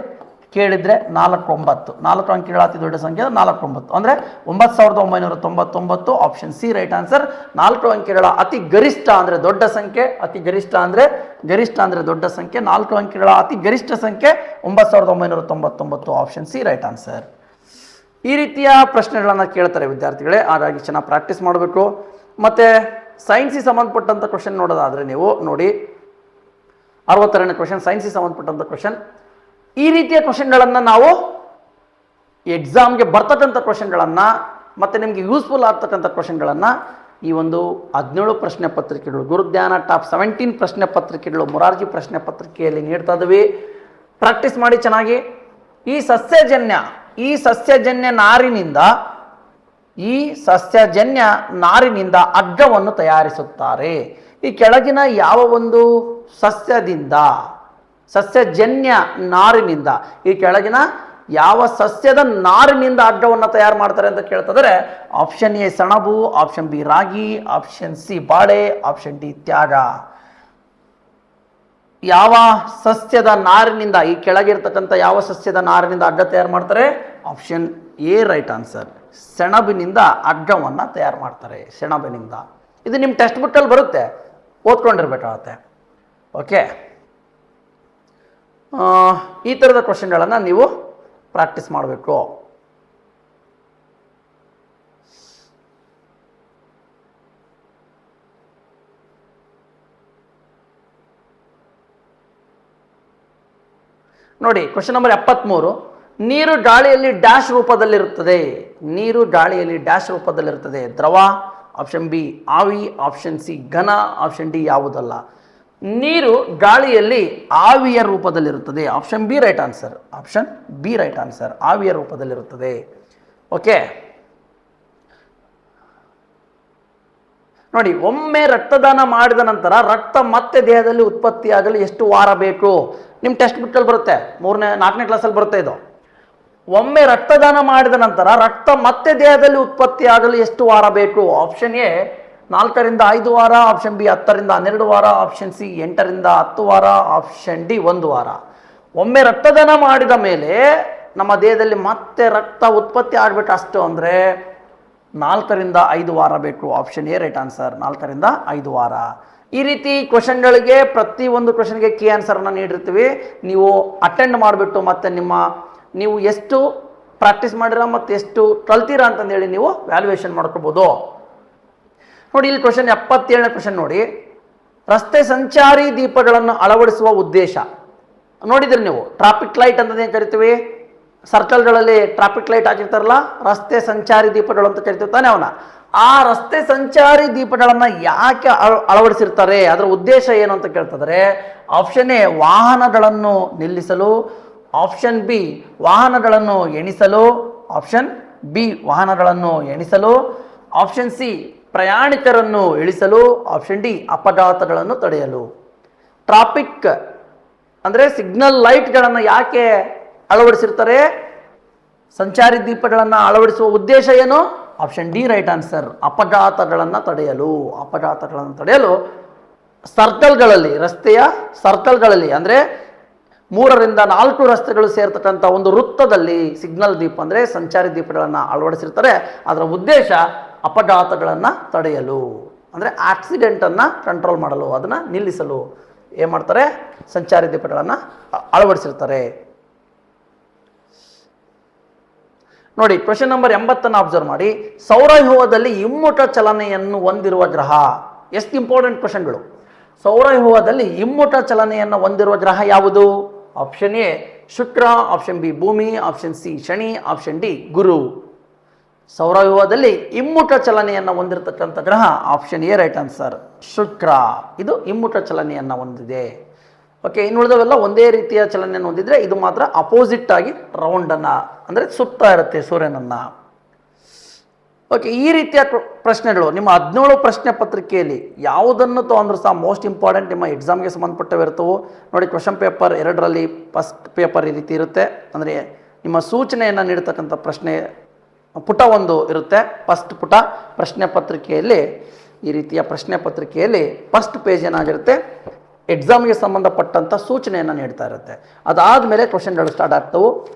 ಕೇಳಿದರೆ 4 9, 4 ಅಂಕಿಗಳ ಅತಿ ದೊಡ್ಡ ಸಂಖ್ಯೆ 4 9 ಅಂದರೆ 9,999. Option C right answer. 4 ಅಂಕಿಗಳ ಅತಿ ಗರಿಷ್ಠ ಅಂದರೆ ದೊಡ್ಡ ಸಂಖ್ಯೆ, ಅತಿ ಗರಿಷ್ಠ ಅಂದರೆ ದೊಡ್ಡ ಸಂಖ್ಯೆ. 4 ಅಂಕಿಗಳ ಅತಿ ಗರಿಷ್ಠ ಸಂಖ್ಯೆ 9,999. Option C right answer. ಈ ರೀತಿಯ ಪ್ರಶ್ನೆಗಳನ್ನು ಕೇಳ್ತಾರೆ ವಿದ್ಯಾರ್ಥಿಗಳೇ. ಹಾಗಾಗಿ ಚೆನ್ನಾಗಿ ಪ್ರಾಕ್ಟೀಸ್ ಮಾಡಬೇಕು. ಮತ್ತು ಸೈನ್ಸಿಗೆ ಸಂಬಂಧಪಟ್ಟಂಥ ಕ್ವಶನ್ ನೋಡೋದಾದರೆ ನೀವು ನೋಡಿ, 62ನೇ ಕ್ವಶನ್ ಸೈನ್ಸಿಗೆ ಸಂಬಂಧಪಟ್ಟಂಥ ಕ್ವಶನ್. ಈ ರೀತಿಯ ಕ್ವಶನ್ಗಳನ್ನು ನಾವು ಎಕ್ಸಾಮ್ಗೆ ಬರ್ತಕ್ಕಂಥ ಕ್ವಶನ್ಗಳನ್ನು ಮತ್ತು ನಿಮಗೆ ಯೂಸ್ಫುಲ್ ಆಗ್ತಕ್ಕಂಥ ಕ್ವಶನ್ಗಳನ್ನು ಈ ಒಂದು 17 ಪ್ರಶ್ನೆ ಪತ್ರಿಕೆಗಳು, ಗುರುಜ್ಞಾನ ಟಾಪ್ 17 ಪ್ರಶ್ನೆ ಪತ್ರಿಕೆಗಳು ಮೊರಾರ್ಜಿ ಪ್ರಶ್ನೆ ಪತ್ರಿಕೆಯಲ್ಲಿ ನೀಡ್ತಾ ಇದ್ದೀವಿ. ಪ್ರಾಕ್ಟೀಸ್ ಮಾಡಿ ಚೆನ್ನಾಗಿ. ಈ ಸಸ್ಯಜನ್ಯ ನಾರಿನಿಂದ ಅಗ್ಗವನ್ನು ತಯಾರಿಸುತ್ತಾರೆ. ಈ ಕೆಳಗಿನ ಯಾವ ಒಂದು ಸಸ್ಯಜನ್ಯ ನಾರಿನಿಂದ ಈ ಕೆಳಗಿನ ಯಾವ ಸಸ್ಯದ ನಾರಿನಿಂದ ಅಗ್ಗವನ್ನು ತಯಾರು ಮಾಡ್ತಾರೆ ಅಂತ ಕೇಳ್ತಿದ್ರೆ ಆಪ್ಷನ್ ಎ ಸೆಣಬು, ಆಪ್ಷನ್ ಬಿ ರಾಗಿ, ಆಪ್ಷನ್ ಸಿ ಬಾಳೆ, ಆಪ್ಷನ್ ಡಿ ತ್ಯಾಗ. ಯಾವ ಸಸ್ಯದ ನಾರಿನಿಂದ, ಈ ಕೆಳಗಿರ್ತಕ್ಕಂಥ ಯಾವ ಸಸ್ಯದ ನಾರಿನಿಂದ ಅಗ್ಗ ತಯಾರು ಮಾಡ್ತಾರೆ? Option A right answer. ಸೆಣಬಿನಿಂದ ಅಗ್ಗವನ್ನು ತಯಾರು ಮಾಡ್ತಾರೆ, ಸೆಣಬಿನಿಂದ. ಇದು ನಿಮ್ಮ ಟೆಕ್ಸ್ಟ್ ಬುಕ್ಕಲ್ಲಿ ಬರುತ್ತೆ, ಓದ್ಕೊಂಡಿರ್ಬೇಕಾಗತ್ತೆ. ಓಕೆ, ಈ ಥರದ ಕ್ವಶನ್ಗಳನ್ನು ನೀವು ಪ್ರಾಕ್ಟೀಸ್ ಮಾಡಬೇಕು. ನೋಡಿ, ಕ್ವಶನ್ ನಂಬರ್ 73. ನೀರು ಗಾಳಿಯಲ್ಲಿ ಡ್ಯಾಶ್ ರೂಪದಲ್ಲಿರುತ್ತದೆ. ನೀರು ಗಾಳಿಯಲ್ಲಿ ಡ್ಯಾಶ್ ರೂಪದಲ್ಲಿರುತ್ತದೆ. ದ್ರವ, ಆಪ್ಷನ್ ಬಿ ಆವಿ, ಆಪ್ಷನ್ ಸಿ ಘನ, ಆಪ್ಷನ್ ಡಿ ಯಾವುದಲ್ಲ. ನೀರು ಗಾಳಿಯಲ್ಲಿ ಆವಿಯ ರೂಪದಲ್ಲಿರುತ್ತದೆ. Option B right answer. Option B right answer. ಆವಿಯ ರೂಪದಲ್ಲಿರುತ್ತದೆ. ಓಕೆ, ನೋಡಿ, ಒಮ್ಮೆ ರಕ್ತದಾನ ಮಾಡಿದ ನಂತರ ರಕ್ತ ಮತ್ತೆ ದೇಹದಲ್ಲಿ ಉತ್ಪತ್ತಿಯಾಗಲು ಎಷ್ಟು ವಾರ ಬೇಕು? ನಿಮ್ಮ ಟೆಕ್ಸ್ಟ್ ಬುಕ್ಕಲ್ಲಿ ಬರುತ್ತೆ, 4ನೇ ಕ್ಲಾಸಲ್ಲಿ ಬರುತ್ತೆ ಇದು. ಒಮ್ಮೆ ರಕ್ತದಾನ ಮಾಡಿದ ನಂತರ ರಕ್ತ ಮತ್ತೆ ದೇಹದಲ್ಲಿ ಉತ್ಪತ್ತಿಯಾಗಲು ಎಷ್ಟು ವಾರ ಬೇಕು? ಆಪ್ಷನ್ ಎ 4ರಿಂದ 5 ವಾರ, ಆಪ್ಷನ್ ಬಿ 10ರಿಂದ 12 ವಾರ, ಆಪ್ಷನ್ ಸಿ 8ರಿಂದ 10 ವಾರ, ಆಪ್ಷನ್ ಡಿ 1 ವಾರ. ಒಮ್ಮೆ ರಕ್ತದಾನ ಮಾಡಿದ ಮೇಲೆ ನಮ್ಮ ದೇಹದಲ್ಲಿ ಮತ್ತೆ ರಕ್ತ ಉತ್ಪತ್ತಿ ಆಗಬೇಕು ಅಷ್ಟು ಅಂದರೆ 4ರಿಂದ 5 ವಾರ ಬೇಕು. Option A right answer. 4ರಿಂದ 5 ವಾರ. ಈ ರೀತಿ ಕ್ವಶನ್ಗಳಿಗೆ ಪ್ರತಿಯೊಂದು ಕ್ವಶನ್ಗೆ ಕೀ ಆನ್ಸರ್ನ ನೀಡಿರ್ತೀವಿ. ನೀವು ಅಟೆಂಡ್ ಮಾಡಿಬಿಟ್ಟು ಮತ್ತು ನೀವು ಎಷ್ಟು ಪ್ರಾಕ್ಟೀಸ್ ಮಾಡಿರಾ ಮತ್ತು ಎಷ್ಟು ಕಲ್ತೀರಾ ಅಂತಂದೇಳಿ ನೀವು ವ್ಯಾಲ್ಯೂಯೇಷನ್ ಮಾಡ್ಕೋಬೋದು. ನೋಡಿ, ಇಲ್ಲಿ ಕ್ವಶನ್ 77ನೇ ಕ್ವಶನ್ ನೋಡಿ. ರಸ್ತೆ ಸಂಚಾರಿ ದೀಪಗಳನ್ನು ಅಳವಡಿಸುವ ಉದ್ದೇಶ ನೋಡಿದ್ರಿ ನೀವು. ಟ್ರಾಫಿಕ್ ಲೈಟ್ ಅಂತ ಏನು ಕರಿತೀವಿ? ಸರ್ಕಲ್ಗಳಲ್ಲಿ ಟ್ರಾಫಿಕ್ ಲೈಟ್ ಹಾಕಿರ್ತಾರಲ್ಲ, ರಸ್ತೆ ಸಂಚಾರಿ ದೀಪಗಳು ಅಂತ ಕರಿತೀವಿ ತಾನೆ ಅವನ್ನ. ಆ ರಸ್ತೆ ಸಂಚಾರಿ ದೀಪಗಳನ್ನು ಯಾಕೆ ಅಳವಡಿಸಿರ್ತಾರೆ, ಅದರ ಉದ್ದೇಶ ಏನು ಅಂತ ಕೇಳ್ತಿದ್ರೆ ಆಪ್ಷನ್ ಎ ವಾಹನಗಳನ್ನು ನಿಲ್ಲಿಸಲು, ಆಪ್ಷನ್ ಬಿ ವಾಹನಗಳನ್ನು ಎಣಿಸಲು, ಆಪ್ಷನ್ ಬಿ ವಾಹನಗಳನ್ನು ಎಣಿಸಲು, ಆಪ್ಷನ್ ಸಿ ಪ್ರಯಾಣಿಕರನ್ನು ಇಳಿಸಲು, ಆಪ್ಷನ್ ಡಿ ಅಪಘಾತಗಳನ್ನು ತಡೆಯಲು. ಟ್ರಾಫಿಕ್ ಅಂದರೆ ಸಿಗ್ನಲ್ ಲೈಟ್ಗಳನ್ನು ಯಾಕೆ ಅಳವಡಿಸಿರ್ತಾರೆ? ಸಂಚಾರಿ ದೀಪಗಳನ್ನು ಅಳವಡಿಸುವ ಉದ್ದೇಶ ಏನು? Option D right answer. ಅಪಘಾತಗಳನ್ನು ತಡೆಯಲು. ಅಪಘಾತಗಳನ್ನು ತಡೆಯಲು ಸರ್ಕಲ್ಗಳಲ್ಲಿ, ರಸ್ತೆಯ ಸರ್ಕಲ್ಗಳಲ್ಲಿ ಅಂದರೆ 3ರಿಂದ 4 ರಸ್ತೆಗಳು ಸೇರ್ತಕ್ಕಂಥ ಒಂದು ವೃತ್ತದಲ್ಲಿ ಸಿಗ್ನಲ್ ದೀಪ ಅಂದರೆ ಸಂಚಾರಿ ದೀಪಗಳನ್ನು ಅಳವಡಿಸಿರ್ತಾರೆ. ಅದರ ಉದ್ದೇಶ ಅಪಘಾತಗಳನ್ನು ತಡೆಯಲು, ಅಂದರೆ ಆಕ್ಸಿಡೆಂಟನ್ನು ಕಂಟ್ರೋಲ್ ಮಾಡಲು, ಅದನ್ನು ನಿಲ್ಲಿಸಲು ಏನು ಮಾಡ್ತಾರೆ? ಸಂಚಾರಿ ದೀಪಗಳನ್ನು ಅಳವಡಿಸಿರ್ತಾರೆ. ನೋಡಿ, ಕ್ವೆಶ್ಚನ್ ನಂಬರ್ 80 ಅಬ್ಸರ್ವ್ ಮಾಡಿ. ಸೌರವ್ಯೂಹದಲ್ಲಿ ಹಿಮ್ಮುಖ ಚಲನೆಯನ್ನು ಹೊಂದಿರುವ ಗ್ರಹ. ಎಷ್ಟು ಇಂಪಾರ್ಟೆಂಟ್ ಕ್ವೆಶ್ಚನ್ಗಳು. ಸೌರವ್ಯೂಹದಲ್ಲಿ ಹಿಮ್ಮುಖ ಚಲನೆಯನ್ನು ಹೊಂದಿರುವ ಗ್ರಹ ಯಾವುದು? ಆಪ್ಷನ್ ಎ ಶುಕ್ರ, ಆಪ್ಷನ್ ಬಿ ಭೂಮಿ, ಆಪ್ಷನ್ ಸಿ ಶನಿ, ಆಪ್ಷನ್ ಡಿ ಗುರು. ಸೌರವ್ಯೂಹದಲ್ಲಿ ಹಿಮ್ಮುಖ ಚಲನೆಯನ್ನು ಹೊಂದಿರತಕ್ಕಂಥ ಗ್ರಹ ಆಪ್ಷನ್ ಎ ರೈಟ್ ಆನ್ಸರ್, ಶುಕ್ರ. ಇದು ಹಿಮ್ಮುಖ ಚಲನೆಯನ್ನು ಹೊಂದಿದೆ. ಓಕೆ, ಇನ್ನುಳಿದವೆಲ್ಲ ಒಂದೇ ರೀತಿಯ ಚಲನೆಯನ್ನು ಹೊಂದಿದ್ರೆ, ಇದು ಮಾತ್ರ ಅಪೋಸಿಟ್ ಆಗಿ ರೌಂಡನ್ನು ಅಂದರೆ ಸುತ್ತಾ ಇರುತ್ತೆ ಸೂರ್ಯನನ್ನು. ಓಕೆ, ಈ ರೀತಿಯ ಪ್ರಶ್ನೆಗಳು ನಿಮ್ಮ 17 ಪ್ರಶ್ನೆ ಪತ್ರಿಕೆಯಲ್ಲಿ ಯಾವುದನ್ನು ತೊಗೊಂಡ್ರೂ ಸಹ ಮೋಸ್ಟ್ ಇಂಪಾರ್ಟೆಂಟ್ ನಿಮ್ಮ ಎಕ್ಸಾಮ್ಗೆ ಸಂಬಂಧಪಟ್ಟವಿರ್ತವೆ. ನೋಡಿ, ಕ್ವೆಶ್ಚನ್ ಪೇಪರ್ 2ರಲ್ಲಿ ಫಸ್ಟ್ ಪೇಪರ್ ಈ ರೀತಿ ಇರುತ್ತೆ. ಅಂದರೆ ನಿಮ್ಮ ಸೂಚನೆಯನ್ನು ನೀಡತಕ್ಕಂಥ ಪ್ರಶ್ನೆ ಪುಟ 1 ಇರುತ್ತೆ. ಫಸ್ಟ್ ಪುಟ ಪ್ರಶ್ನೆ ಪತ್ರಿಕೆಯಲ್ಲಿ ಈ ರೀತಿಯ ಪ್ರಶ್ನೆ ಪತ್ರಿಕೆಯಲ್ಲಿ ಫಸ್ಟ್ ಪೇಜ್ ಏನಾಗಿರುತ್ತೆ? ಎಕ್ಸಾಮ್ಗೆ ಸಂಬಂಧಪಟ್ಟಂಥ ಸೂಚನೆಯನ್ನು ನೀಡ್ತಾ ಇರುತ್ತೆ. ಅದಾದಮೇಲೆ ಕ್ವೆಶ್ಚನ್ಗಳು ಸ್ಟಾರ್ಟ್ ಆಗ್ತವೆ.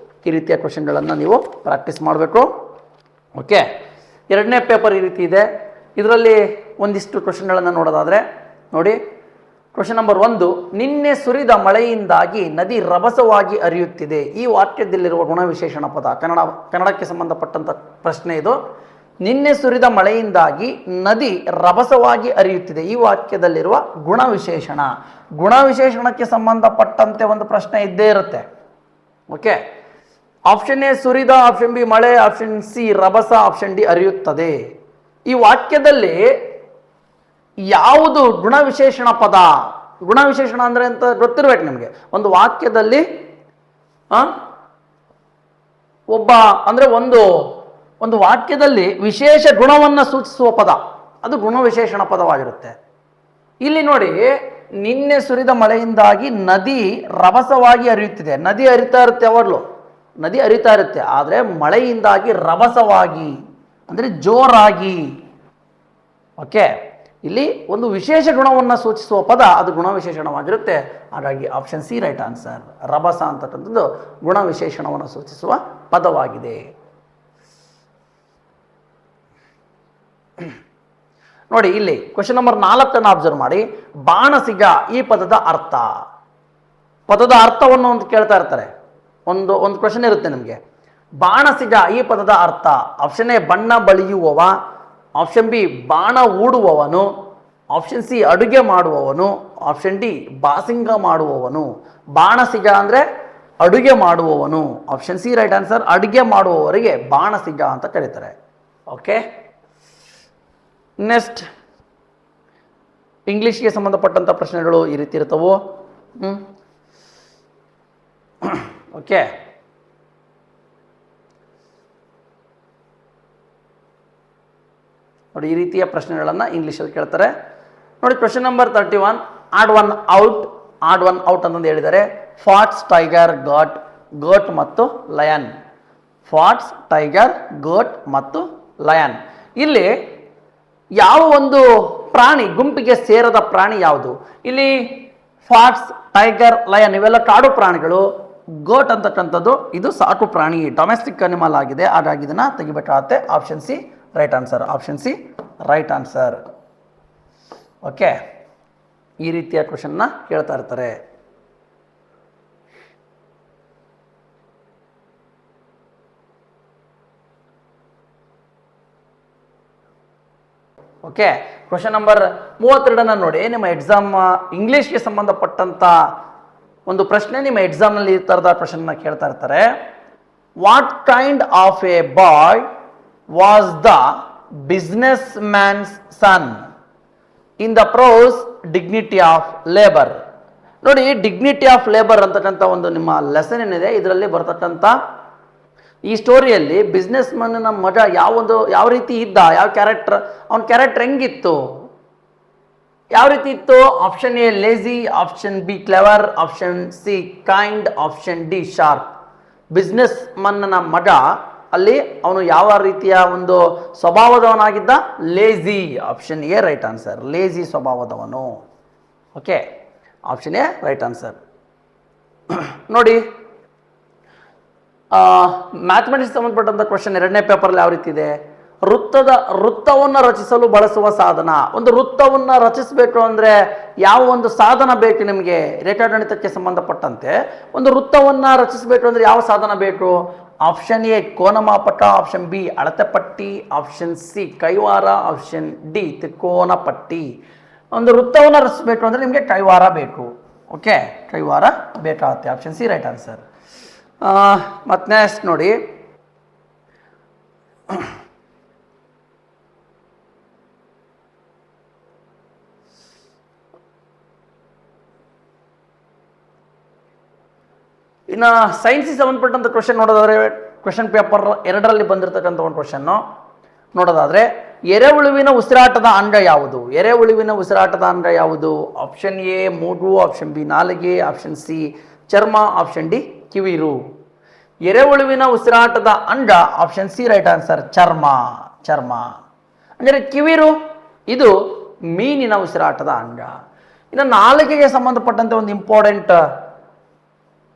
ಈ ರೀತಿಯ ಕ್ವೆಶ್ಚನ್ಗಳನ್ನು ನೀವು ಪ್ರಾಕ್ಟೀಸ್ ಮಾಡಬೇಕು. ಓಕೆ, 2ನೇ ಪೇಪರ್ ಈ ರೀತಿ ಇದೆ. ಇದರಲ್ಲಿ ಒಂದಿಷ್ಟು ಕ್ವೆಶ್ಚನ್ಗಳನ್ನು ನೋಡೋದಾದರೆ ನೋಡಿ, ಕ್ವೆಶ್ಚನ್ ನಂಬರ್ 1, ನಿನ್ನೆ ಸುರಿದ ಮಳೆಯಿಂದಾಗಿ ನದಿ ರಭಸವಾಗಿ ಹರಿಯುತ್ತಿದೆ. ಈ ವಾಕ್ಯದಲ್ಲಿರುವ ಗುಣವಿಶೇಷಣ ಪದ. ಕನ್ನಡಕ್ಕೆ ಸಂಬಂಧಪಟ್ಟಂಥ ಪ್ರಶ್ನೆ ಇದು. ನಿನ್ನೆ ಸುರಿದ ಮಳೆಯಿಂದಾಗಿ ನದಿ ರಭಸವಾಗಿ ಹರಿಯುತ್ತಿದೆ. ಈ ವಾಕ್ಯದಲ್ಲಿರುವ ಗುಣವಿಶೇಷಣ. ಗುಣವಿಶೇಷಣಕ್ಕೆ ಸಂಬಂಧಪಟ್ಟಂತೆ ಒಂದು ಪ್ರಶ್ನೆ ಇದ್ದೇ ಇರುತ್ತೆ. ಓಕೆ, ಆಪ್ಷನ್ ಎ ಸುರಿದ, ಆಪ್ಷನ್ ಬಿ ಮಳೆ, ಆಪ್ಷನ್ ಸಿ ರಭಸ, ಆಪ್ಷನ್ ಡಿ ಹರಿಯುತ್ತದೆ. ಈ ವಾಕ್ಯದಲ್ಲಿ ಯಾವುದು ಗುಣವಿಶೇಷಣ ಪದ? ಗುಣವಿಶೇಷಣ ಅಂದರೆ ಅಂತ ಗೊತ್ತಿರ್ಬೇಕು ನಿಮಗೆ. ಒಂದು ವಾಕ್ಯದಲ್ಲಿ ಒಂದು ವಾಕ್ಯದಲ್ಲಿ ವಿಶೇಷ ಗುಣವನ್ನು ಸೂಚಿಸುವ ಪದ, ಅದು ಗುಣವಿಶೇಷಣ ಪದವಾಗಿರುತ್ತೆ. ಇಲ್ಲಿ ನೋಡಿ, ನಿನ್ನೆ ಸುರಿದ ಮಳೆಯಿಂದಾಗಿ ನದಿ ರಭಸವಾಗಿ ಹರಿಯುತ್ತಿದೆ. ನದಿ ಹರಿತಾ ಇರುತ್ತೆ, ಯಾವಾಗಲೂ ನದಿ ಹರಿತಾ ಇರುತ್ತೆ. ಆದರೆ ಮಳೆಯಿಂದಾಗಿ ರಭಸವಾಗಿ ಅಂದರೆ ಜೋರಾಗಿ. ಓಕೆ, ಇಲ್ಲಿ ಒಂದು ವಿಶೇಷ ಗುಣವನ್ನು ಸೂಚಿಸುವ ಪದ, ಅದು ಗುಣವಿಶೇಷಣವಾಗಿರುತ್ತೆ. ಹಾಗಾಗಿ ಆಪ್ಷನ್ ಸಿ ರೈಟ್ ಆನ್ಸರ್. ರಭಸ ಅಂತಕ್ಕಂಥದ್ದು ಗುಣವಿಶೇಷಣವನ್ನು ಸೂಚಿಸುವ ಪದವಾಗಿದೆ. ನೋಡಿ, ಇಲ್ಲಿ ಕ್ವೆಶ್ಚನ್ ನಂಬರ್ 4 ಅಬ್ಸರ್ವ್ ಮಾಡಿ. ಬಾಣಸಿಗ ಈ ಪದದ ಅರ್ಥ. ಪದದ ಅರ್ಥವನ್ನು ಒಂದು ಕೇಳ್ತಾ ಇರ್ತಾರೆ. ಒಂದು ಕ್ವೆಶ್ಚನ್ ಇರುತ್ತೆ ನಿಮಗೆ. ಬಾಣಸಿಗ ಈ ಪದದ ಅರ್ಥ. ಆಪ್ಷನ್ ಎ ಬಣ್ಣ ಬಳಿಯುವವ, ಆಪ್ಷನ್ ಬಿ ಬಾಣ ಹೂಡುವವನು, ಆಪ್ಷನ್ ಸಿ ಅಡುಗೆ ಮಾಡುವವನು, ಆಪ್ಷನ್ ಡಿ ಬಾಸಿಂಗ ಮಾಡುವವನು. ಬಾಣಸಿಗ ಅಂದರೆ ಅಡುಗೆ ಮಾಡುವವನು. Option C right answer. ಅಡುಗೆ ಮಾಡುವವರಿಗೆ ಬಾಣಸಿಗ ಅಂತ ಕರೀತಾರೆ. ಓಕೆ, ನೆಕ್ಸ್ಟ್ ಇಂಗ್ಲೀಷ್ಗೆ ಸಂಬಂಧಪಟ್ಟಂಥ ಪ್ರಶ್ನೆಗಳು ಈ ರೀತಿ ಇರ್ತವೆ. ಓಕೆ, ನೋಡಿ, ಈ ರೀತಿಯ ಪ್ರಶ್ನೆಗಳನ್ನು ಇಂಗ್ಲೀಷಲ್ಲಿ ಕೇಳ್ತಾರೆ. ನೋಡಿ, question number 31, odd one out ಅಂತಂದು ಹೇಳಿದ್ದಾರೆ. ಫಾಕ್ಸ್, ಟೈಗರ್, ಗೋಟ್ ಮತ್ತು ಲಯನ್. ಫಾಕ್ಸ್, ಟೈಗರ್, ಗೋಟ್ ಮತ್ತು ಲಯನ್. ಇಲ್ಲಿ ಯಾವ ಒಂದು ಪ್ರಾಣಿ ಗುಂಪಿಗೆ ಸೇರದ ಪ್ರಾಣಿ ಯಾವುದು? ಇಲ್ಲಿ ಫಾಕ್ಸ್, ಟೈಗರ್, ಲಯನ್ ಇವೆಲ್ಲ ಕಾಡು ಪ್ರಾಣಿಗಳು. ಗೋಟ್ ಅಂತಕ್ಕಂಥದ್ದು ಇದು ಸಾಕು ಪ್ರಾಣಿ, ಡೊಮೆಸ್ಟಿಕ್ ಅನಿಮಲ್ ಆಗಿದೆ. ಹಾಗಾಗಿ ಇದನ್ನು ತೆಗಿಬೇಕಾಗತ್ತೆ. Option C right answer. Option C right answer. Okay, ಈ ರೀತಿಯ ಕ್ವೆಶ್ಚನ್ನ ಕೇಳ್ತಾ ಇರ್ತಾರೆ. ಓಕೆ, ಕ್ವೆಶ್ಚನ್ ನಂಬರ್ 32 ನೋಡಿ. ನಿಮ್ಮ ಎಕ್ಸಾಮ್ ಇಂಗ್ಲೀಷ್ಗೆ ಸಂಬಂಧಪಟ್ಟಂಥ ಒಂದು ಪ್ರಶ್ನೆ ನಿಮ್ಮ ಎಕ್ಸಾಮ್ನಲ್ಲಿ ಈ ಥರದ ಪ್ರಶ್ನೆನ ಕೇಳ್ತಾ ಇರ್ತಾರೆ. What kind of a boy was the business man's son in the prose dignity of labour? ನೋಡಿ, ಡಿಗ್ನಿಟಿ ಆಫ್ ಲೇಬರ್ ಅಂತಕ್ಕಂಥ ಒಂದು ನಿಮ್ಮ ಲೆಸನ್ ಏನಿದೆ ಇದರಲ್ಲಿ ಬರ್ತಕ್ಕಂಥ ಈ ಸ್ಟೋರಿಯಲ್ಲಿ ಬಿಸ್ನೆಸ್ ಮನ್ನ ಮಜ ಯಾವ ರೀತಿ ಇದ್ದ, ಯಾವ ಕ್ಯಾರೆಕ್ಟರ್, ಅವನ ಕ್ಯಾರೆಕ್ಟರ್ ಹೆಂಗಿತ್ತು, ಯಾವ ರೀತಿ ಇತ್ತು? Option A lazy, option B clever, option C kind, option D sharp. Business ಮನ್ನ ಮಗ ಅಲ್ಲಿ ಅವನು ಯಾವ ರೀತಿಯ ಒಂದು ಸ್ವಭಾವದವನಾಗಿದ್ದ? Lazy. Option A right answer, lazy ಸ್ವಭಾವದವನು. Okay, option A right answer. ನೋಡಿ, ಮ್ಯಾಥಮೆಟಿಕ್ಸ್ ಸಂಬಂಧಪಟ್ಟಂಥ ಕ್ವಶನ್ ಎರಡನೇ ಪೇಪರಲ್ಲಿ ಯಾವ ರೀತಿ ಇದೆ? ವೃತ್ತವನ್ನು ರಚಿಸಲು ಬಳಸುವ ಸಾಧನ. ಒಂದು ವೃತ್ತವನ್ನು ರಚಿಸಬೇಕು ಅಂದರೆ ಯಾವ ಒಂದು ಸಾಧನ ಬೇಕು ನಿಮಗೆ? ರೇಖಾಗಣಿತಕ್ಕೆ ಸಂಬಂಧಪಟ್ಟಂತೆ ಒಂದು ವೃತ್ತವನ್ನು ರಚಿಸಬೇಕು ಅಂದರೆ ಯಾವ ಸಾಧನ ಬೇಕು? ಆಪ್ಷನ್ ಎ ಕೋನಮಾಪಕ, ಆಪ್ಷನ್ ಬಿ ಅಳತೆ ಪಟ್ಟಿ, ಆಪ್ಷನ್ ಸಿ ಕೈವಾರ, ಆಪ್ಷನ್ ಡಿ ತ್ರಿಕೋನ ಪಟ್ಟಿ. ಒಂದು ವೃತ್ತವನ್ನು ರಚಿಸಬೇಕು ಅಂದರೆ ನಿಮಗೆ ಕೈವಾರ ಬೇಕು. ಓಕೆ, ಕೈವಾರ ಬೇಕಾಗುತ್ತೆ. Option C right answer. ಮತ್ತು ನೆಕ್ಸ್ಟ್ ನೋಡಿ, ಇನ್ನು ಸೈನ್ಸಿಗೆ ಸಂಬಂಧಪಟ್ಟಂಥ ಕ್ವಶನ್ ನೋಡೋದಾದರೆ ಕ್ವಶನ್ ಪೇಪರ್ 2ರಲ್ಲಿ ಬಂದಿರತಕ್ಕಂಥ ಒಂದು ಕ್ವಶನ್ನು ನೋಡೋದಾದರೆ ಎರೆಹುಳುವಿನ ಉಸಿರಾಟದ ಅಂಗ ಯಾವುದು? ಎರೆಹುಳುವಿನ ಉಸಿರಾಟದ ಅಂಗ ಯಾವುದು? ಆಪ್ಷನ್ ಎ ಮೂಗು, ಆಪ್ಷನ್ ಬಿ ನಾಲಿಗೆ, ಆಪ್ಷನ್ ಸಿ ಚರ್ಮ, ಆಪ್ಷನ್ ಡಿ ಕಿವಿರು. ಎರೆಹುಳುವಿನ ಉಸಿರಾಟದ ಅಂಗ ಆಪ್ಷನ್ ಸಿ ರೈಟ್ ಆನ್ಸರ್, ಚರ್ಮ. ಚರ್ಮ ಅಂದರೆ ಕಿವಿರು ಇದು ಮೀನಿನ ಉಸಿರಾಟದ ಅಂಗ. ಇನ್ನು ನಾಲಿಗೆಗೆ ಸಂಬಂಧಪಟ್ಟಂತೆ ಒಂದು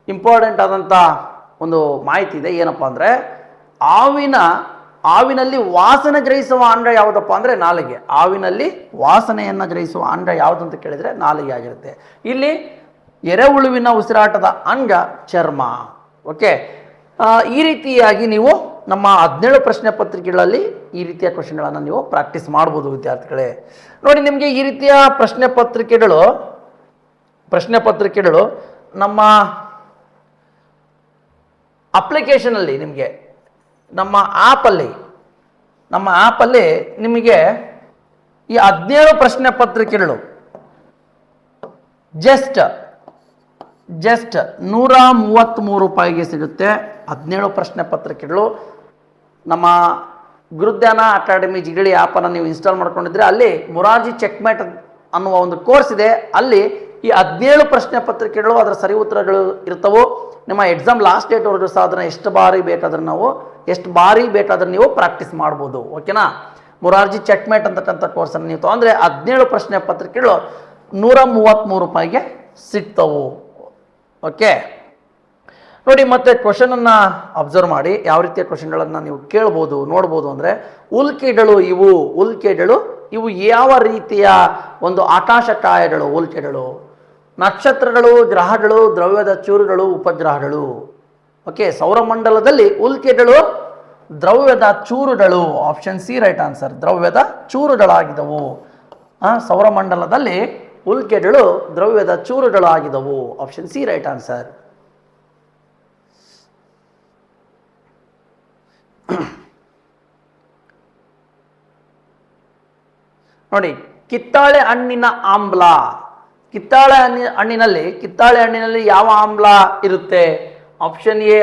ಇಂಪಾರ್ಟೆಂಟ್ ಆದಂಥ ಒಂದು ಮಾಹಿತಿ ಇದೆ. ಏನಪ್ಪ ಅಂದರೆ ಹಾವಿನಲ್ಲಿ ವಾಸನೆ ಗ್ರಹಿಸುವ ಅಂಗ ಯಾವುದಪ್ಪ ಅಂದರೆ ನಾಲಿಗೆ. ಹಾವಿನಲ್ಲಿ ವಾಸನೆಯನ್ನು ಗ್ರಹಿಸುವ ಅಂಗ ಯಾವುದು ಅಂತ ಕೇಳಿದರೆ ನಾಲಿಗೆ ಆಗಿರುತ್ತೆ. ಇಲ್ಲಿ ಎರೆಹುಳುವಿನ ಉಸಿರಾಟದ ಅಂಗ ಚರ್ಮ. ಓಕೆ, ಈ ರೀತಿಯಾಗಿ ನೀವು ನಮ್ಮ 17 ಪ್ರಶ್ನೆ ಪತ್ರಿಕೆಗಳಲ್ಲಿ ಈ ರೀತಿಯ ಕ್ವಶನ್ಗಳನ್ನು ನೀವು ಪ್ರಾಕ್ಟೀಸ್ ಮಾಡ್ಬೋದು ವಿದ್ಯಾರ್ಥಿಗಳೇ. ನೋಡಿ, ನಿಮಗೆ ಈ ರೀತಿಯ ಪ್ರಶ್ನೆ ಪತ್ರಿಕೆಗಳು ನಮ್ಮ ಅಪ್ಲಿಕೇಶನಲ್ಲಿ ನಿಮಗೆ ನಮ್ಮ ಆ್ಯಪಲ್ಲಿ ನಿಮಗೆ ಈ 17 ಪ್ರಶ್ನೆ ಪತ್ರಿಕೆಗಳು ಜಸ್ಟ್ 133 ರೂಪಾಯಿಗೆ ಸಿಗುತ್ತೆ. 17 ಪ್ರಶ್ನೆ ಪತ್ರಿಕೆಗಳು ನಮ್ಮ ಗುರುಧ್ಯಾನ ಅಕಾಡೆಮಿ ಜಿಗಳಿ ಆ್ಯಪನ್ನು ನೀವು ಇನ್ಸ್ಟಾಲ್ ಮಾಡ್ಕೊಂಡಿದ್ರೆ ಅಲ್ಲಿ ಮೊರಾರ್ಜಿ ಚೆಕ್ಮೇಟ್ ಅನ್ನುವ ಒಂದು ಕೋರ್ಸ್ ಇದೆ. ಅಲ್ಲಿ ಈ 17 ಪ್ರಶ್ನೆ ಪತ್ರಿಕೆಗಳು ಅದರ ಸರಿ ಉತ್ತರಗಳು ಇರ್ತವೆ. ನಿಮ್ಮ ಎಕ್ಸಾಮ್ ಲಾಸ್ಟ್ ಡೇಟ್ವರೆಗೂ ಸಹ ಅದನ್ನು ಎಷ್ಟು ಬಾರಿ ಬೇಕಾದ್ರೆ ನೀವು ಪ್ರಾಕ್ಟೀಸ್ ಮಾಡ್ಬೋದು. ಓಕೆನಾ? ಮೊರಾರ್ಜಿ ಚೆಕ್ಮೇಟ್ ಅಂತಕ್ಕಂಥ ಕೋರ್ಸನ್ನು ನೀವು ತೊಗೊಂಡ್ರೆ 17 ಪ್ರಶ್ನೆ ಪತ್ರಿಕೆಗಳು 133 ರೂಪಾಯಿಗೆ ಸಿಗ್ತವು. ಓಕೆ, ನೋಡಿ, ಮತ್ತೆ ಕ್ವಶನನ್ನು ಅಬ್ಸರ್ವ್ ಮಾಡಿ ಯಾವ ರೀತಿಯ ಕ್ವಶನ್ಗಳನ್ನು ನೀವು ಕೇಳ್ಬೋದು ನೋಡ್ಬೋದು ಅಂದರೆ ಉಲ್ಕೆಗಳು ಇವು ಯಾವ ರೀತಿಯ ಒಂದು ಆಕಾಶಕಾಯಗಳು? ಉಲ್ಕೆಗಳು ನಕ್ಷತ್ರಗಳು, ಗ್ರಹಗಳು, ದ್ರವ್ಯದ ಚೂರುಗಳು, ಉಪಗ್ರಹಗಳು. ಓಕೆ, ಸೌರಮಂಡಲದಲ್ಲಿ ಉಲ್ಕೆಗಳು ದ್ರವ್ಯದ ಚೂರುಗಳು. ಆಪ್ಷನ್ ಸಿ ರೈಟ್ ಆನ್ಸರ್, ದ್ರವ್ಯದ ಚೂರುಗಳಾಗಿದ್ದವು. ಸೌರಮಂಡಲದಲ್ಲಿ ಉಲ್ಕೆಗಳು ದ್ರವ್ಯದ ಚೂರುಗಳಾಗಿದ್ದವು. Option C right answer. ನೋಡಿ, ಕಿತ್ತಾಳೆ ಹಣ್ಣಿನ ಆಮ್ಲ. ಕಿತ್ತಾಳೆ ಹಣ್ಣಿನಲ್ಲಿ ಯಾವ ಆಮ್ಲ ಇರುತ್ತೆ? ಆಪ್ಷನ್ ಎ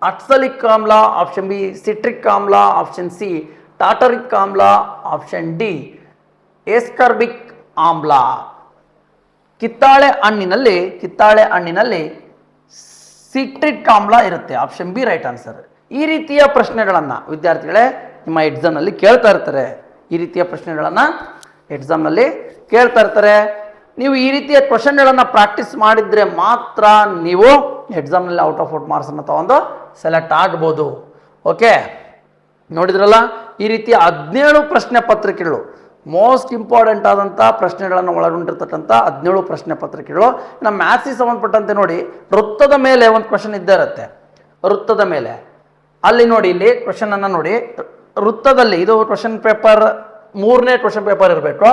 ಅಕ್ಸಲಿಕ್ ಆಮ್ಲ, ಆಪ್ಷನ್ ಬಿ ಸಿಟ್ರಿಕ್ ಆಮ್ಲ, ಆಪ್ಷನ್ ಸಿ ಟಾಟರಿಕ್ ಆಮ್ಲ, ಆಪ್ಷನ್ ಡಿ ಎಸ್ಕರ್ಬಿಕ್ ಆಮ್ಲ. ಕಿತ್ತಾಳೆ ಹಣ್ಣಿನಲ್ಲಿ ಸಿಟ್ರಿಕ್ ಆಮ್ಲ ಇರುತ್ತೆ. Option B right answer. ಈ ರೀತಿಯ ಪ್ರಶ್ನೆಗಳನ್ನು ವಿದ್ಯಾರ್ಥಿಗಳೇ ನಿಮ್ಮ ಎಕ್ಸಾಮ್ನಲ್ಲಿ ಕೇಳ್ತಾ ಇರ್ತಾರೆ. ನೀವು ಈ ರೀತಿಯ ಕ್ವಶನ್ಗಳನ್ನು ಪ್ರಾಕ್ಟೀಸ್ ಮಾಡಿದರೆ ಮಾತ್ರ ನೀವು ಎಕ್ಸಾಮ್ನಲ್ಲಿ ಔಟ್ ಆಫ್ ಮಾರ್ಕ್ಸನ್ನು ತಗೊಂಡು ಸೆಲೆಕ್ಟ್ ಆಗ್ಬೋದು. ಓಕೆ, ನೋಡಿದ್ರಲ್ಲ, ಈ ರೀತಿಯ 17 ಪ್ರಶ್ನೆ ಪತ್ರಿಕೆಗಳು ಮೋಸ್ಟ್ ಇಂಪಾರ್ಟೆಂಟ್ ಆದಂಥ ಪ್ರಶ್ನೆಗಳನ್ನು ಒಳಗೊಂಡಿರ್ತಕ್ಕಂಥ 17 ಪ್ರಶ್ನೆ ಪತ್ರಿಕೆಗಳು. ನಮ್ಮ ಮ್ಯಾಥ್ಸಿಗೆ ಸಂಬಂಧಪಟ್ಟಂತೆ ನೋಡಿ, ವೃತ್ತದ ಮೇಲೆ ಒಂದು ಕ್ವಶನ್ ಇದ್ದೇ ಇರುತ್ತೆ. ವೃತ್ತದ ಮೇಲೆ ಅಲ್ಲಿ ನೋಡಿ, ಇಲ್ಲಿ ಕ್ವಶನನ್ನು ನೋಡಿ, ವೃತ್ತದಲ್ಲಿ ಇದು ಕ್ವಶನ್ ಪೇಪರ್ 3ನೇ ಕ್ವಶನ್ ಪೇಪರ್ ಇರಬೇಕು.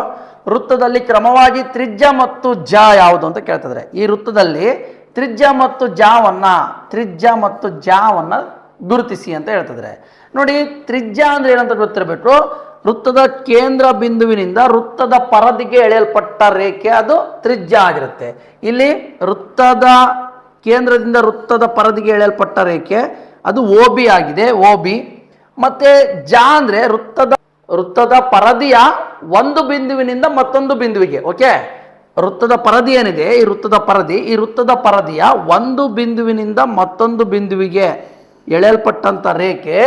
ವೃತ್ತದಲ್ಲಿ ಕ್ರಮವಾಗಿ ತ್ರಿಜ್ಯ ಮತ್ತು ಜ ಯಾವುದು ಅಂತ ಕೇಳ್ತಿದ್ರೆ, ಈ ವೃತ್ತದಲ್ಲಿ ತ್ರಿಜ್ಯ ಮತ್ತು ಜಾವನ್ನ ಗುರುತಿಸಿ ಅಂತ ಹೇಳ್ತಿದ್ರೆ. ನೋಡಿ, ತ್ರಿಜ್ಯ ಅಂದ್ರೆ ಏನಂತ ಗೊತ್ತಿರಬೇಕು. ವೃತ್ತದ ಕೇಂದ್ರ ಬಿಂದುವಿನಿಂದ ವೃತ್ತದ ಪರದಿಗೆ ಎಳೆಯಲ್ಪಟ್ಟ ರೇಖೆ ಅದು ತ್ರಿಜ್ಯ ಆಗಿರುತ್ತೆ. ಇಲ್ಲಿ ವೃತ್ತದ ಕೇಂದ್ರದಿಂದ ವೃತ್ತದ ಪರದಿಗೆ ಎಳೆಯಲ್ಪಟ್ಟ ರೇಖೆ ಅದು OB ಆಗಿದೆ, OB. ಮತ್ತೆ ಜ ಅಂದರೆ ವೃತ್ತದ ಪರದಿಯ ಒಂದು ಬಿಂದುವಿನಿಂದ ಮತ್ತೊಂದು ಬಿಂದುವಿಗೆ. ಓಕೆ, ವೃತ್ತದ ಪರದಿ ಏನಿದೆ, ಈ ವೃತ್ತದ ಪರದಿಯ ಒಂದು ಬಿಂದುವಿನಿಂದ ಮತ್ತೊಂದು ಬಿಂದುವಿಗೆ ಎಳೆಯಲ್ಪಟ್ಟಂತ ರೇಖೆ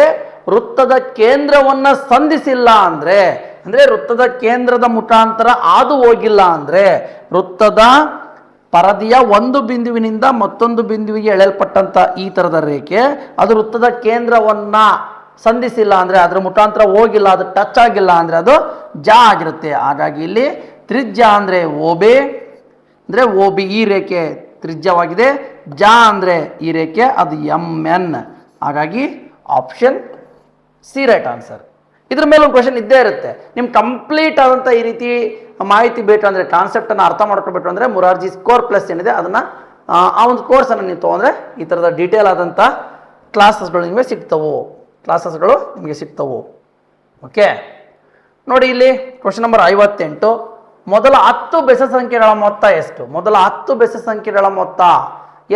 ವೃತ್ತದ ಕೇಂದ್ರವನ್ನ ಸಂಧಿಸಿಲ್ಲ ಅಂದ್ರೆ ವೃತ್ತದ ಕೇಂದ್ರದ ಮುಖಾಂತರ ಹಾದು ಹೋಗಿಲ್ಲ ಅಂದ್ರೆ, ವೃತ್ತದ ಪರದಿಯ ಒಂದು ಬಿಂದುವಿನಿಂದ ಮತ್ತೊಂದು ಬಿಂದುವಿಗೆ ಎಳೆಯಲ್ಪಟ್ಟಂತ ಈ ತರದ ರೇಖೆ ಅದು ವೃತ್ತದ ಕೇಂದ್ರವನ್ನ ಸಂಧಿಸಿಲ್ಲ ಅಂದ್ರೆ, ಅದರ ಮುಖಾಂತರ ಹೋಗಿಲ್ಲ, ಅದು ಟಚ್ ಆಗಿಲ್ಲ ಅಂದ್ರೆ ಅದು ಜ ಆಗಿರುತ್ತೆ. ಹಾಗಾಗಿ ಇಲ್ಲಿ ತ್ರಿಜ್ಯ ಅಂದ್ರೆ OB ಅಂದ್ರೆ OB, ಈ ರೇಖೆ ತ್ರಿಜ್ಯವಾಗಿದೆ. ಜ ಅಂದ್ರೆ ಈ ರೇಖೆ ಅದು MN. ಹಾಗಾಗಿ ಆಪ್ಷನ್ ಸಿ ರೈಟ್ ಆನ್ಸರ್. ಇದ್ರ ಮೇಲೆ ಒಂದು ಕ್ವಶನ್ ಇದ್ದೇ ಇರುತ್ತೆ. ನಿಮ್ಗೆ ಕಂಪ್ಲೀಟ್ ಆದಂಥ ಈ ರೀತಿ ಮಾಹಿತಿ ಬೇಕು ಅಂದರೆ, ಕಾನ್ಸೆಪ್ಟನ್ನು ಅರ್ಥ ಮಾಡ್ಕೊಳ್ಬೇಕು ಅಂದರೆ ಮುರಾರ್ಜಿ ಸ್ಕೋರ್ ಪ್ಲಸ್ ಏನಿದೆ ಅದನ್ನು ಆ ಒಂದು ಕೋರ್ಸನ್ನು ನೀವು ತೊಗೊಂಡ್ರೆ ಈ ಥರದ ಡೀಟೇಲ್ ಆದಂಥ ಕ್ಲಾಸಸ್ಗಳು ನಿಮಗೆ ಸಿಗ್ತವು. ಓಕೆ, ನೋಡಿ ಇಲ್ಲಿ ಕ್ವಶನ್ ನಂಬರ್ 58. ಮೊದಲ 10 ಬೆಸ ಸಂಖ್ಯೆಗಳ ಮೊತ್ತ ಎಷ್ಟು? ಮೊದಲ 10 ಬೆಸ ಸಂಖ್ಯೆಗಳ ಮೊತ್ತ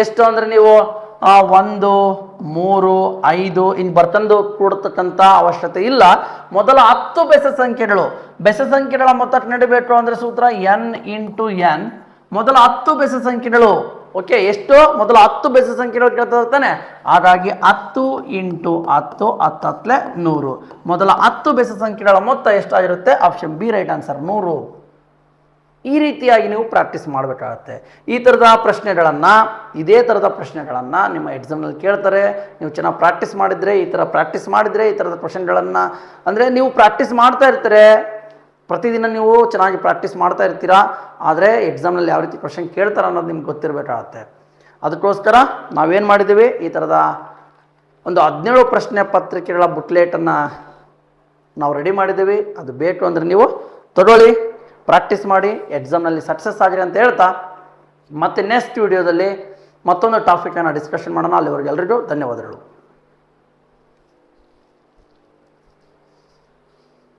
ಎಷ್ಟು ಅಂದರೆ ನೀವು 1, 3, 5 ಇನ್ನು ಬರ್ತಂದು ಕೂಡತಕ್ಕಂಥ ಅವಶ್ಯಕತೆ ಇಲ್ಲ. ಮೊದಲ 10 ಬೆಸ ಸಂಖ್ಯೆಗಳ ಮೊತ್ತ ನಡಿಬೇಕು ಅಂದರೆ ಸೂತ್ರ n × n. ಮೊದಲ 10 ಬೆಸ ಸಂಖ್ಯೆಗಳು. ಓಕೆ, ಎಷ್ಟು? ಮೊದಲ 10 ಬೆಸ ಸಂಖ್ಯೆಗಳು ಕೇಳ್ತಾ ಇರ್ತಾನೆ. ಹಾಗಾಗಿ 10 × 10 10 100. ಮೊದಲ 10 ಬೆಸ ಸಂಖ್ಯೆಗಳ ಮೊತ್ತ ಎಷ್ಟಾಗಿರುತ್ತೆ? Option B right answer 100. ಈ ರೀತಿಯಾಗಿ ನೀವು ಪ್ರಾಕ್ಟೀಸ್ ಮಾಡಬೇಕಾಗತ್ತೆ. ಇದೇ ಥರದ ಪ್ರಶ್ನೆಗಳನ್ನು ನಿಮ್ಮ ಎಕ್ಸಾಮ್ನಲ್ಲಿ ಕೇಳ್ತಾರೆ. ನೀವು ಚೆನ್ನಾಗಿ ಪ್ರಾಕ್ಟೀಸ್ ಮಾಡಿದರೆ ಈ ಥರದ ಕ್ವಶನ್ಗಳನ್ನು ಅಂದರೆ ನೀವು ಪ್ರಾಕ್ಟೀಸ್ ಮಾಡ್ತಾ ಇರ್ತಾರೆ. ಪ್ರತಿದಿನ ನೀವು ಚೆನ್ನಾಗಿ ಪ್ರಾಕ್ಟೀಸ್ ಮಾಡ್ತಾ ಇರ್ತೀರಾ. ಆದರೆ ಎಕ್ಸಾಮ್ನಲ್ಲಿ ಯಾವ ರೀತಿ ಕ್ವಶನ್ ಕೇಳ್ತಾರೆ ಅನ್ನೋದು ನಿಮ್ಗೆ ಗೊತ್ತಿರಬೇಕಾಗತ್ತೆ. ಅದಕ್ಕೋಸ್ಕರ ನಾವೇನು ಮಾಡಿದ್ದೀವಿ, ಈ ಥರದ ಒಂದು 17 ಪ್ರಶ್ನೆ ಪತ್ರಿಕೆಗಳ ಬುಕ್ಲೇಟನ್ನು ನಾವು ರೆಡಿ ಮಾಡಿದ್ದೀವಿ. ಅದು ಬೇಕು ಅಂದರೆ ನೀವು ತಗೊಳ್ಳಿ, ಪ್ರಾಕ್ಟೀಸ್ ಮಾಡಿ, ಎಕ್ಸಾಮ್ನಲ್ಲಿ ಸಕ್ಸಸ್ ಆಗಿರಿ ಅಂತ ಹೇಳ್ತಾ ಮತ್ತೆ ನೆಕ್ಸ್ಟ್ ವಿಡಿಯೋದಲ್ಲಿ ಮತ್ತೊಂದು ಟಾಪಿಕನ್ನು ಡಿಸ್ಕಷನ್ ಮಾಡೋಣ. ಅಲ್ಲಿವರೆಗೆ ಎಲ್ಲರಿಗೂ ಧನ್ಯವಾದಗಳು.